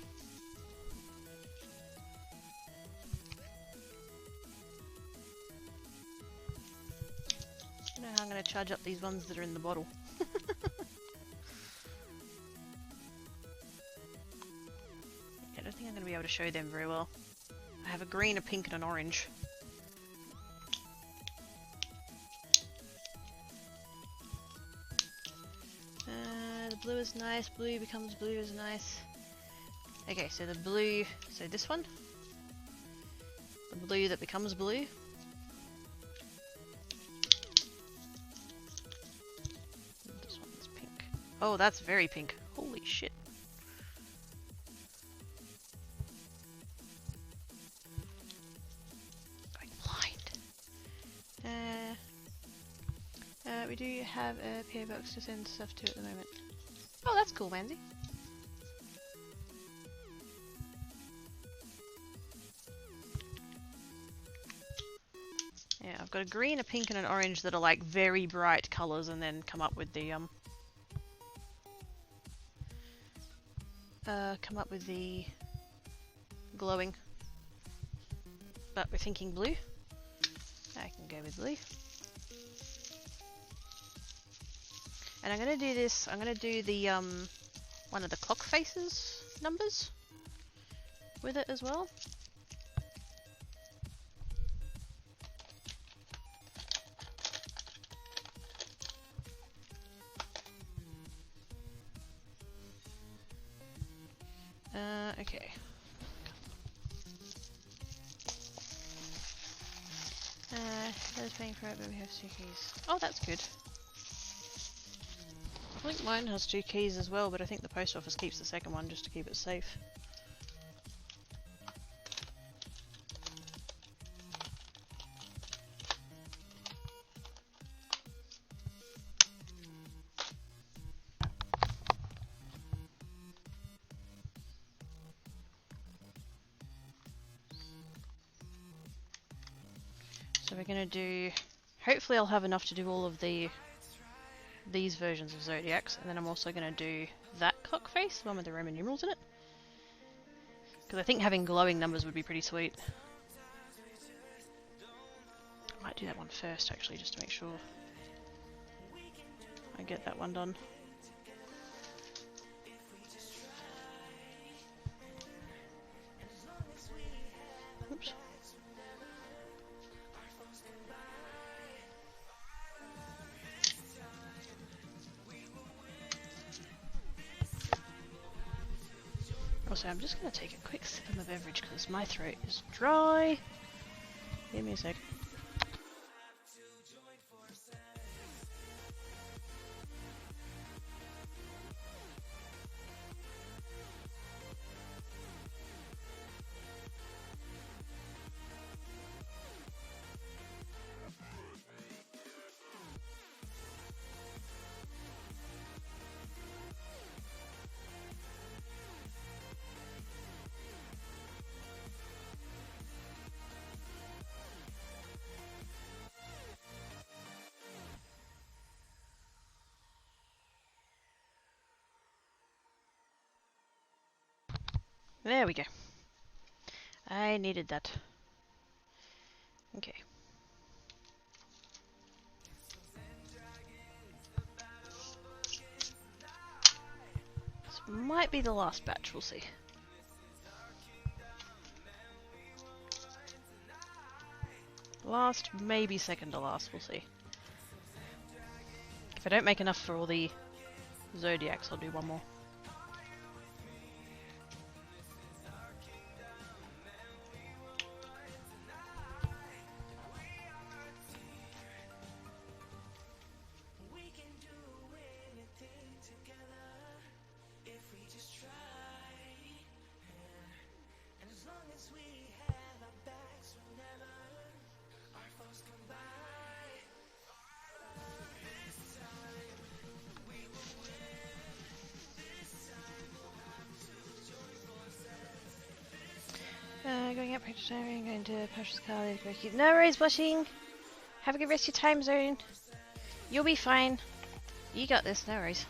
I don't know how I'm going to charge up these ones that are in the bottle. I don't think I'm going to be able to show them very well. I have a green, a pink, and an orange. The blue is nice, blue becomes blue is nice. Okay, so the blue, so this one. The blue that becomes blue. This one's pink. Oh, that's very pink. Holy shit. Going blind. We do have a PO box to send stuff to at the moment. Oh, that's cool, Manzi. Yeah, I've got a green, a pink, and an orange that are like very bright colours, and then come up with the glowing. But we're thinking blue. I can go with blue. And I'm gonna do this. I'm gonna do the one of the clock faces numbers with it as well. Okay. Those paying for it, but we have 2 keys. Oh, that's good. I think mine has 2 keys as well, but I think the post office keeps the second one just to keep it safe. So we're going to do, hopefully I'll have enough to do all of these versions of Zodiacs, and then I'm also going to do that clock face, the one with the Roman numerals in it. Because I think having glowing numbers would be pretty sweet. I might do that one first actually, just to make sure I get that one done. Oops. Also, I'm just going to take a quick sip of my beverage because my throat is dry. Give me a sec. There we go. I needed that. Okay. This might be the last batch, we'll see. Last, maybe second to last, we'll see. If I don't make enough for all the Zodiacs, I'll do one more. Going up, practicing, going to Pasha's car, no worries, watching. Have a good rest of your time zone. You'll be fine. You got this, no worries.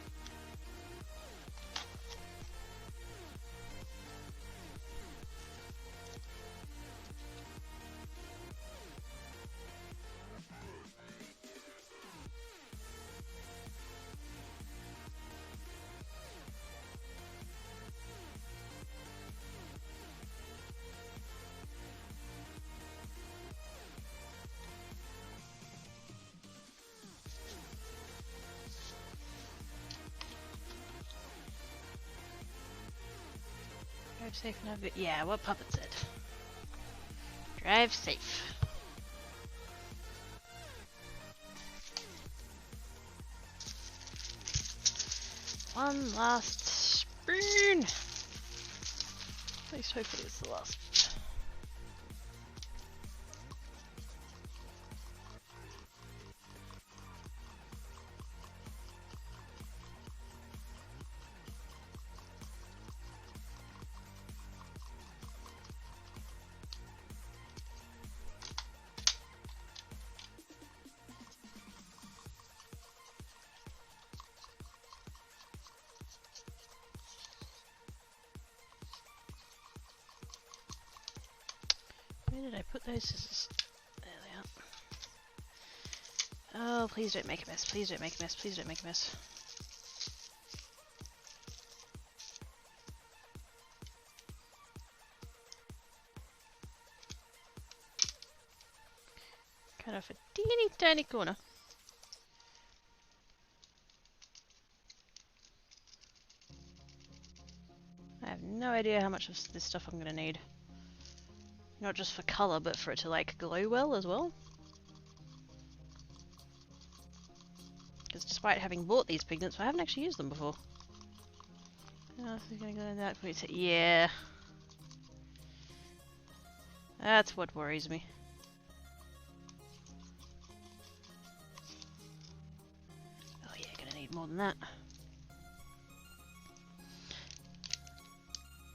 Drive safe and have it. Yeah, what Puppet said. Drive safe. One last spoon. At least hopefully it's the last. Where did I put those scissors? There they are. Oh, please don't make a mess. Please don't make a mess. Please don't make a mess. Cut off a teeny tiny corner. I have no idea how much of this stuff I'm going to need. Not just for colour, but for it to like glow well as well. Because despite having bought these pigments, I haven't actually used them before. Oh, so gonna go in that. Yeah. That's what worries me. Oh yeah, gonna need more than that.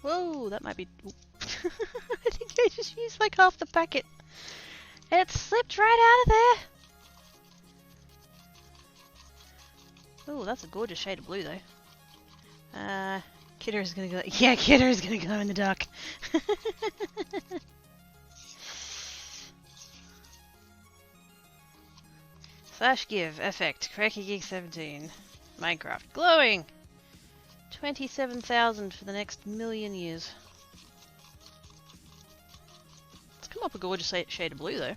Whoa, that might be... I think I just used like half the packet. It slipped right out of there. Oh, that's a gorgeous shade of blue though. Kidder is gonna go... Yeah, Kidder is gonna glow in the dark. Slash give, effect, Cracky Geek 17. Minecraft, glowing! 27,000 for the next million years. It's come up a gorgeous shade of blue though.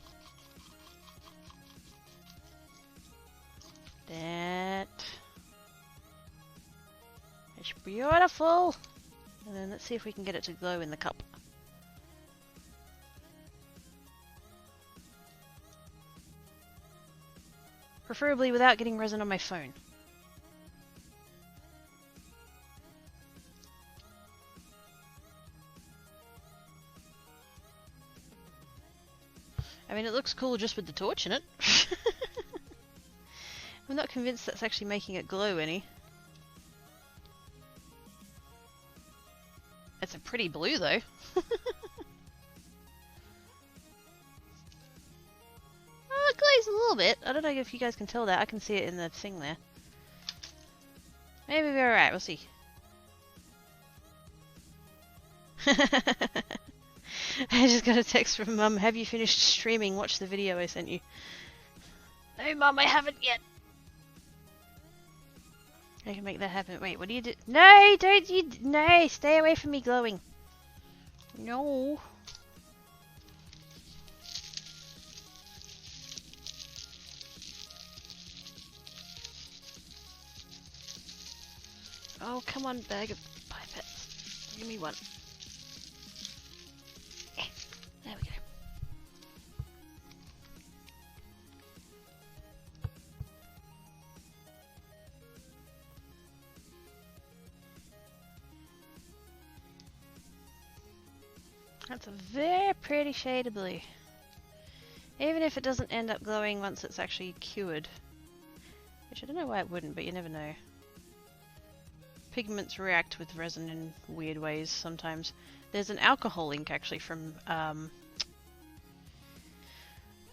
That is beautiful. And then let's see if we can get it to glow in the cup. Preferably without getting resin on my phone. I mean, it looks cool just with the torch in it. I'm not convinced that's actually making it glow any. It's a pretty blue though. Oh, it glows a little bit. I don't know if you guys can tell that. I can see it in the thing there. Maybe we're alright, we'll see. I just got a text from Mum. Have you finished streaming? Watch the video I sent you. No, Mum, I haven't yet. I can make that happen. Wait, what do you do? No, don't you... No, stay away from me glowing. No. Oh, come on, bag of pipettes. Give me one. There we go. That's a very pretty shade of blue. Even if it doesn't end up glowing once it's actually cured. Which I don't know why it wouldn't, but you never know. Pigments react with resin in weird ways sometimes. There's an alcohol ink actually from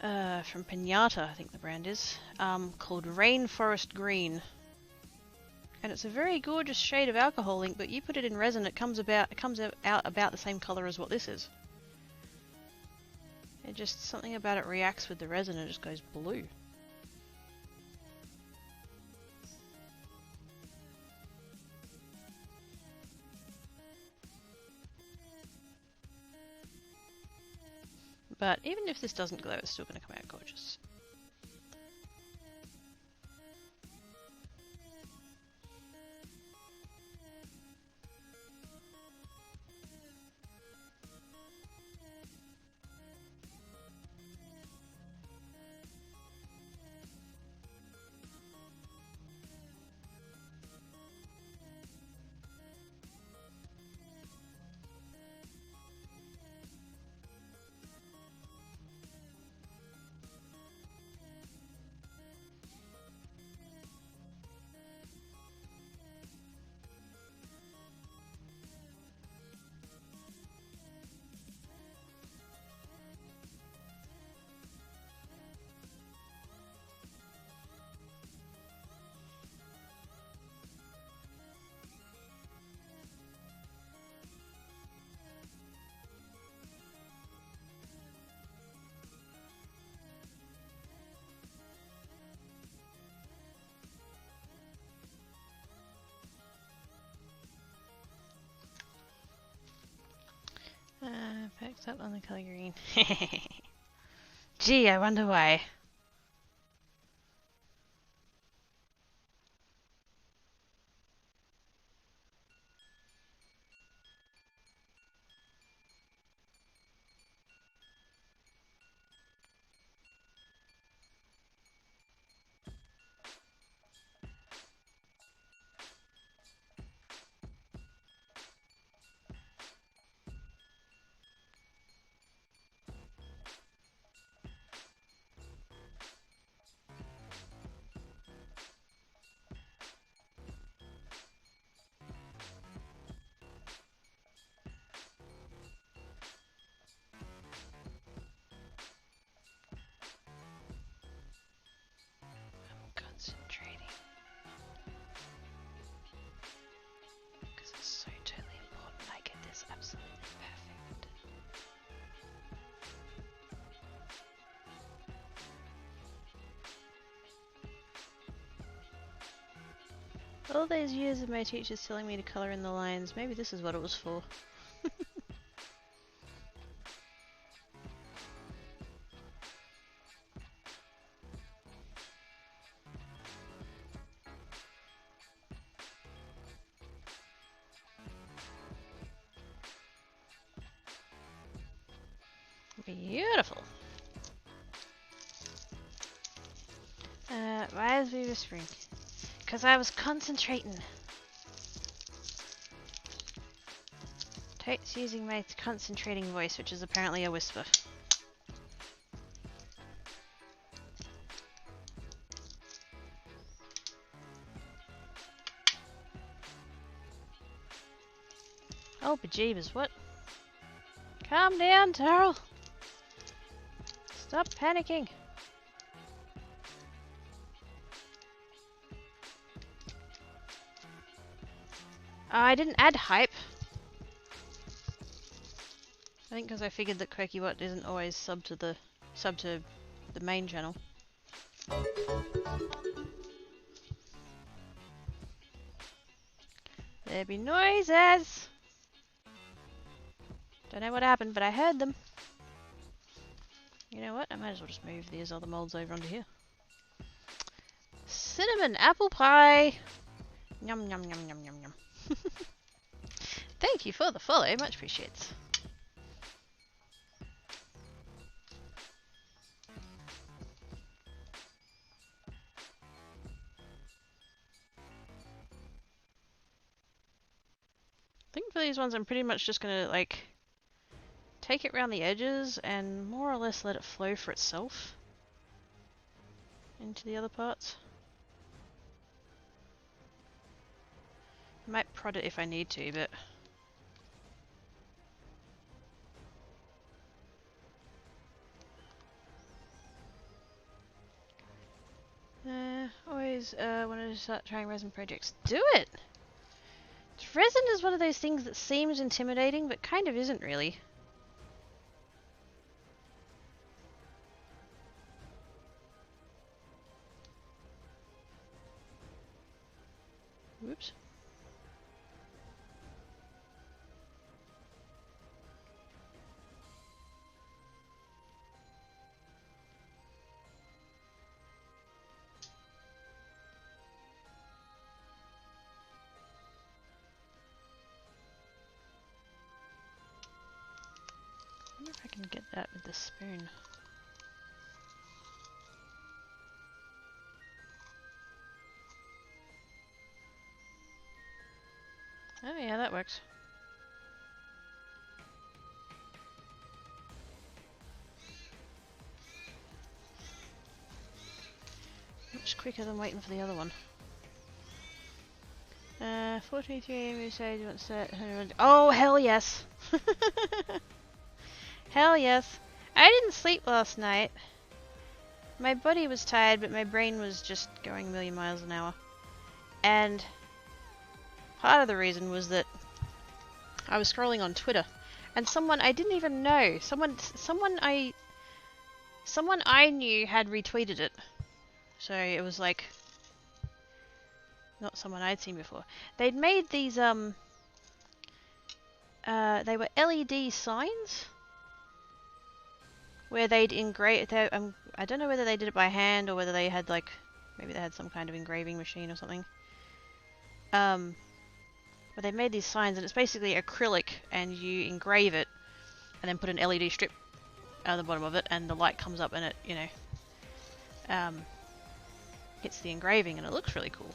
Pinata, I think the brand is, called Rainforest Green. And it's a very gorgeous shade of alcohol ink, but you put it in resin, it comes out about the same color as what this is. It just, something about it reacts with the resin and it just goes blue. But even if this doesn't glow, it's still going to come out gorgeous. Packed up on the color green. Gee, I wonder why. Concentrating. Because it's so totally important I get this absolutely perfect. All those years of my teachers telling me to colour in the lines, maybe this is what it was for. Beautiful. Why is we whispering? Because I was concentrating. Totes using my concentrating voice, which is apparently a whisper. Oh, bejeebus, what? Calm down, Terrell. Stop panicking. I didn't add hype. I think because I figured that QuirkyWhat isn't always sub to the main channel. There be noises! Don't know what happened, but I heard them. You know what? I might as well just move these other molds over onto here. Cinnamon apple pie! Yum yum yum yum yum yum. Thank you for the follow, much appreciated. I think for these ones I'm pretty much just gonna like take it around the edges and more or less let it flow for itself into the other parts. I might prod it if I need to, but always wanted to start trying resin projects. Do it! Resin is one of those things that seems intimidating, but kind of isn't really. Whoops. I wonder if I can get that with the spoon. Oh yeah, that works. Much quicker than waiting for the other one. 423 we say you want to set. Oh hell yes! Hell yes! I didn't sleep last night. My body was tired, but my brain was just going a million miles an hour. And part of the reason was that I was scrolling on Twitter, and someone I didn't even know, someone I knew had retweeted it. So it was like not someone I'd seen before. They'd made these they were LED signs where they'd engrave. I don't know whether they did it by hand or whether they had like maybe they had some kind of engraving machine or something. But they made these signs, and it's basically acrylic, and you engrave it, and then put an LED strip at the bottom of it, and the light comes up, and it, you know, hits the engraving, and it looks really cool.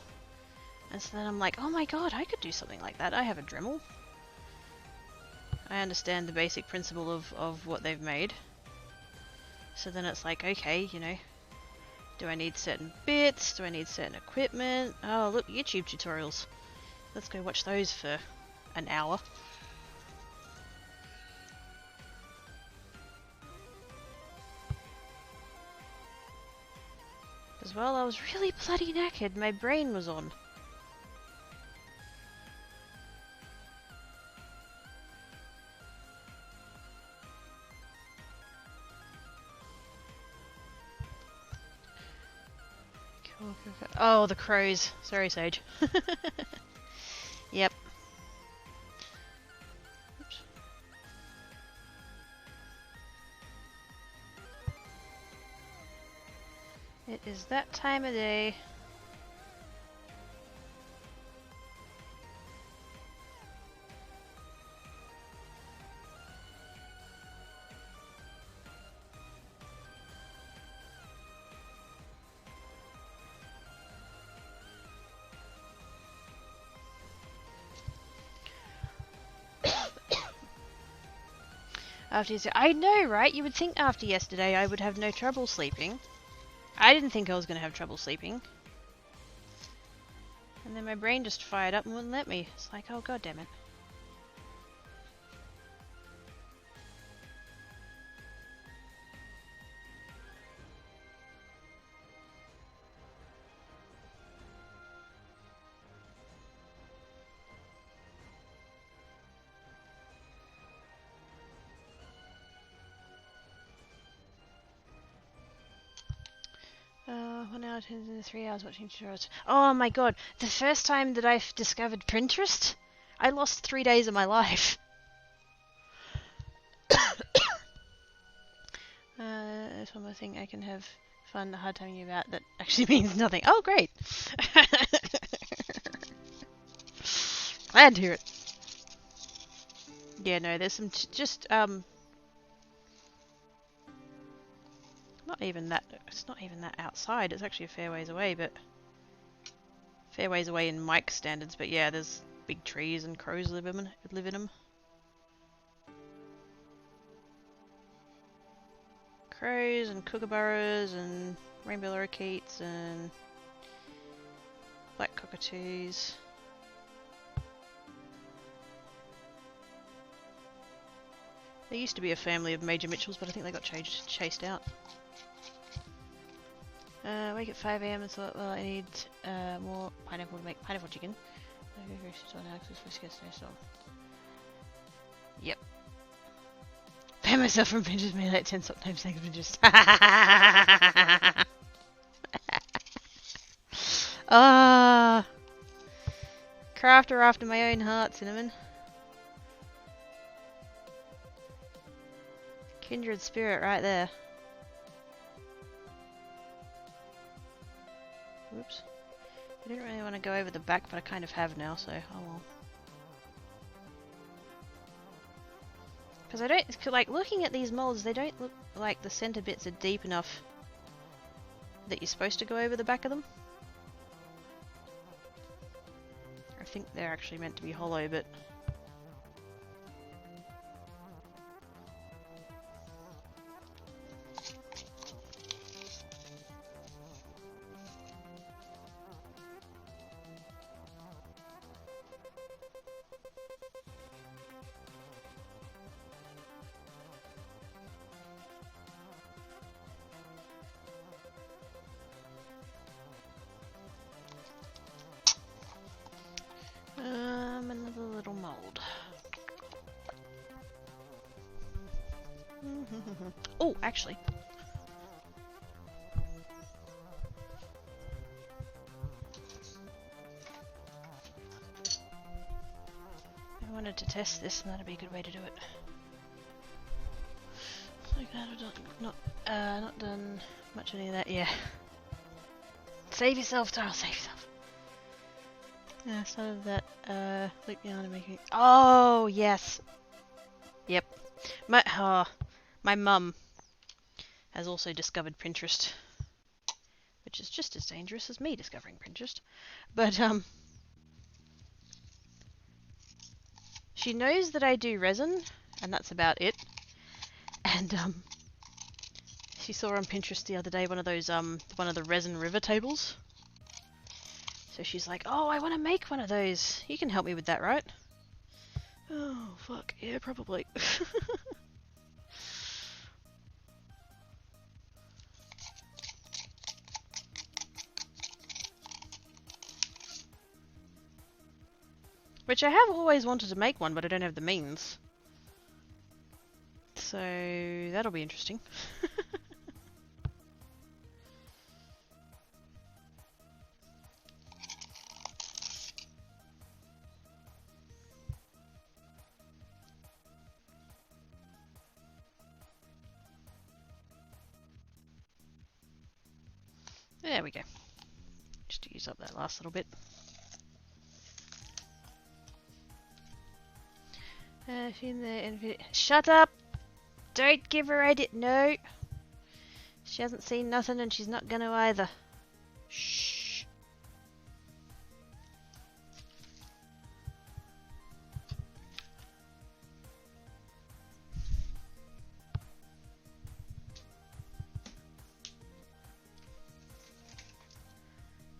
And so then I'm like, oh my god, I could do something like that. I have a Dremel. I understand the basic principle of what they've made. So then it's like, okay, you know, do I need certain bits? Do I need certain equipment? Oh, look, YouTube tutorials. Let's go watch those for an hour. As well, I was really bloody knackered. My brain was on. Oh, the crows. Sorry, Sage. Yep. Oops. It is that time of day. After yesterday, I know, right? You would think after yesterday I would have no trouble sleeping. I didn't think I was going to have trouble sleeping. And then my brain just fired up and wouldn't let me. It's like, oh god damn it. 1 hour to 3 hours watching tutorials. Oh my god, the first time that I've discovered Pinterest, I lost 3 days of my life. There's one more thing I can have fun, a hard time about that actually means nothing. Oh, great! Glad to hear it. Yeah, no, there's some just not even that. It's not even that outside. It's actually a fair ways away, but fair ways away in Mike standards. But yeah, there's big trees and crows live in them. Crows and kookaburras and rainbow lorikeets and black cockatoos. There used to be a family of Major Mitchells, but I think they got chased out. Wake at 5 AM and thought, well, I need more pineapple to make pineapple chicken. Yep. Ban myself from Pinterest, made like 10 times thanks Pinterest. Ah, crafter after my own heart, Cinnamon. Kindred spirit right there. Whoops. I didn't really want to go over the back, but I kind of have now, so oh well. Because I don't, like, looking at these molds, they don't look like the center bits are deep enough that you're supposed to go over the back of them. I think they're actually meant to be hollow, but... another little mold. Oh, actually. I wanted to test this, and that'd be a good way to do it. So glad I've not done much of any of that. Yeah. Save yourself, Tile. Save yourself. Yeah, some of that. Loop yarn and making. Oh yes. Yep. My mum has also discovered Pinterest, which is just as dangerous as me discovering Pinterest. But she knows that I do resin, and that's about it. And she saw on Pinterest the other day one of those one of the resin river tables. So she's like, "Oh, I want to make one of those. You can help me with that, right?" Oh, fuck. Yeah, probably. Which I have always wanted to make one, but I don't have the means. So that'll be interesting. There we go. Just to use up that last little bit. Shut up! Don't give her edit. No! She hasn't seen nothing and she's not gonna either. Shh.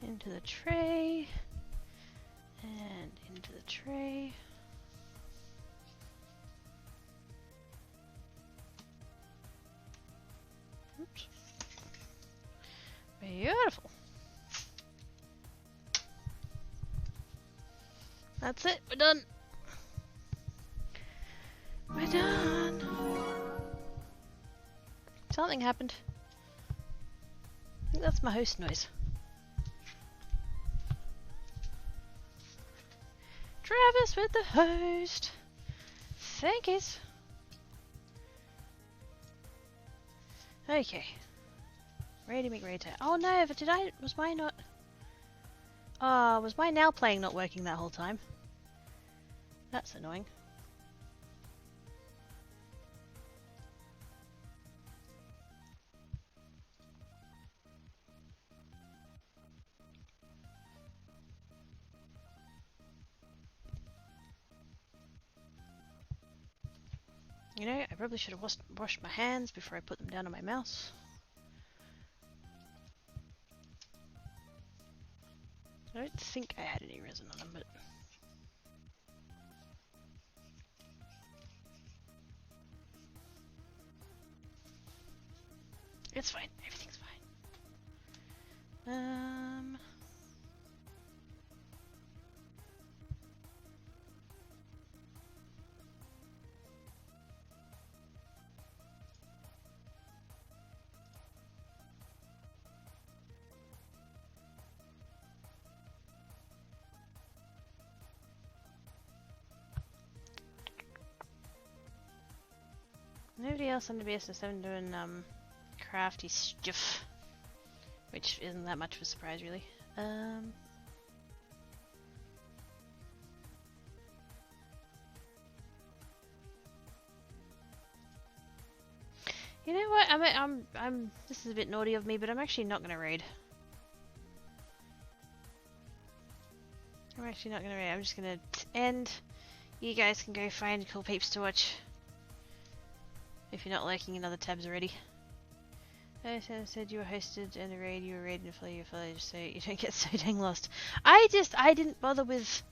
Into the tray. And into the tray. Oops. Beautiful. That's it. We're done. We're done. Something happened. think that's my host noise. Travis with the host. Thank you. Okay. Ready to make ready to. Oh no, but did I? Was mine not? Oh, was my now playing not working that whole time? That's annoying. You know, I probably should have washed my hands before I put them down on my mouse. I don't think I had any resin on them, but... It's fine. Everything's fine. Nobody else on the BSS7 doing crafty stuff, which isn't that much of a surprise, really. You know what? I'm. This is a bit naughty of me, but I'm actually not gonna raid. I'm actually not gonna raid. I'm just gonna end. You guys can go find cool peeps to watch. If you're not lurking in other tabs already. I said you were hosted and a raid, you were raiding for your village so you don't get so dang lost. I didn't bother with,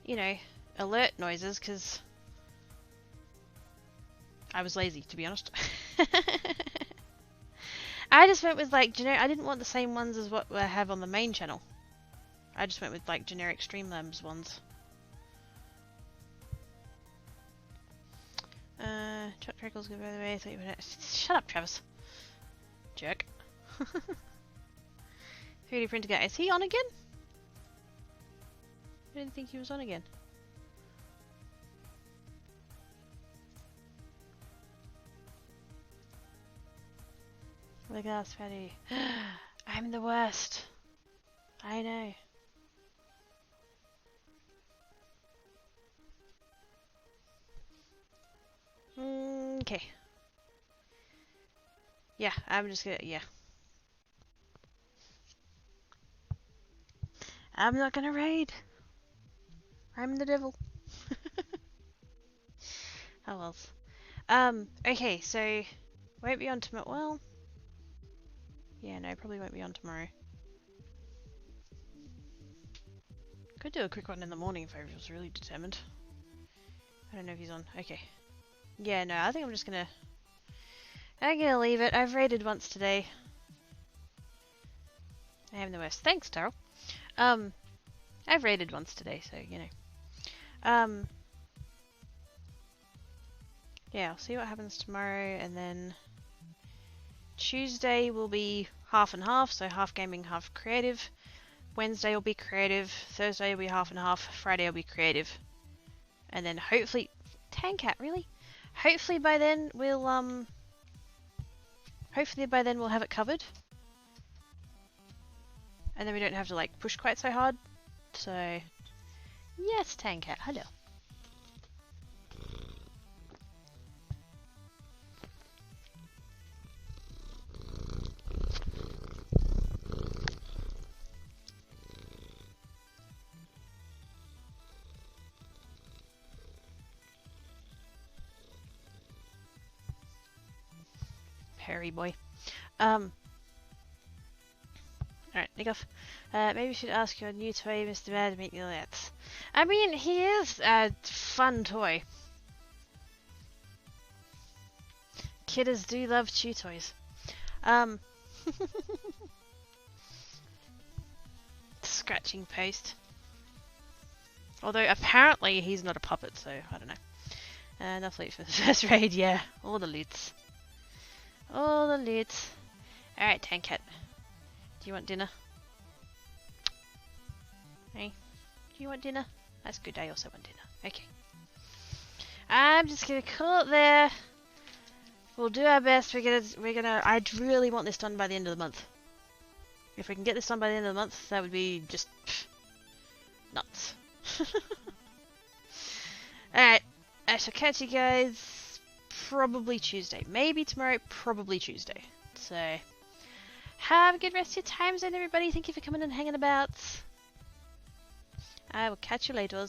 you know, alert noises because I was lazy, to be honest. I just went with like generic. I didn't want the same ones as what I have on the main channel. I just went with like generic Streamlabs ones. Chuck Trickles, go by the way. I thought you would. Shut up, Travis. Jerk. 3D printer guy. Is he on again? I didn't think he was on again. Look at us, Fatty. I'm the worst. I know. Okay. Yeah, I'm just gonna, yeah. I'm not gonna raid. I'm the devil. How else? Okay, so won't be on tomorrow. Well, yeah, no, probably won't be on tomorrow. Could do a quick one in the morning if I was really determined. I don't know if he's on. Okay. Yeah, no, I think I'm just gonna... I'm gonna leave it. I've raided once today. I am the worst. Thanks, Daryl. I've raided once today, so, you know. Yeah, I'll see what happens tomorrow, and then... Tuesday will be half and half, so half gaming, half creative. Wednesday will be creative. Thursday will be half and half. Friday will be creative. And then hopefully... Tankat, really? Hopefully by then we'll have it covered. And then we don't have to like push quite so hard. So yes, Tankat, hello. Perry boy. Alright, nick off. Maybe you should ask your new toy, Mr. Bad, to meet the alerts. I mean, he is a fun toy. Kidders do love chew toys. Scratching post. Although apparently he's not a puppet, so I don't know. Enough loot for the first raid, yeah. All the loots. All the loots. Alright, Tankat. Do you want dinner? Hey, do you want dinner? That's good, I also want dinner. Okay. I'm just gonna call it there. We'll do our best. I really want this done by the end of the month. If we can get this done by the end of the month, that would be just nuts. Alright, I shall catch you guys probably Tuesday. Maybe tomorrow, probably Tuesday. So, have a good rest of your time zone, everybody. Thank you for coming and hanging about. I will catch you later.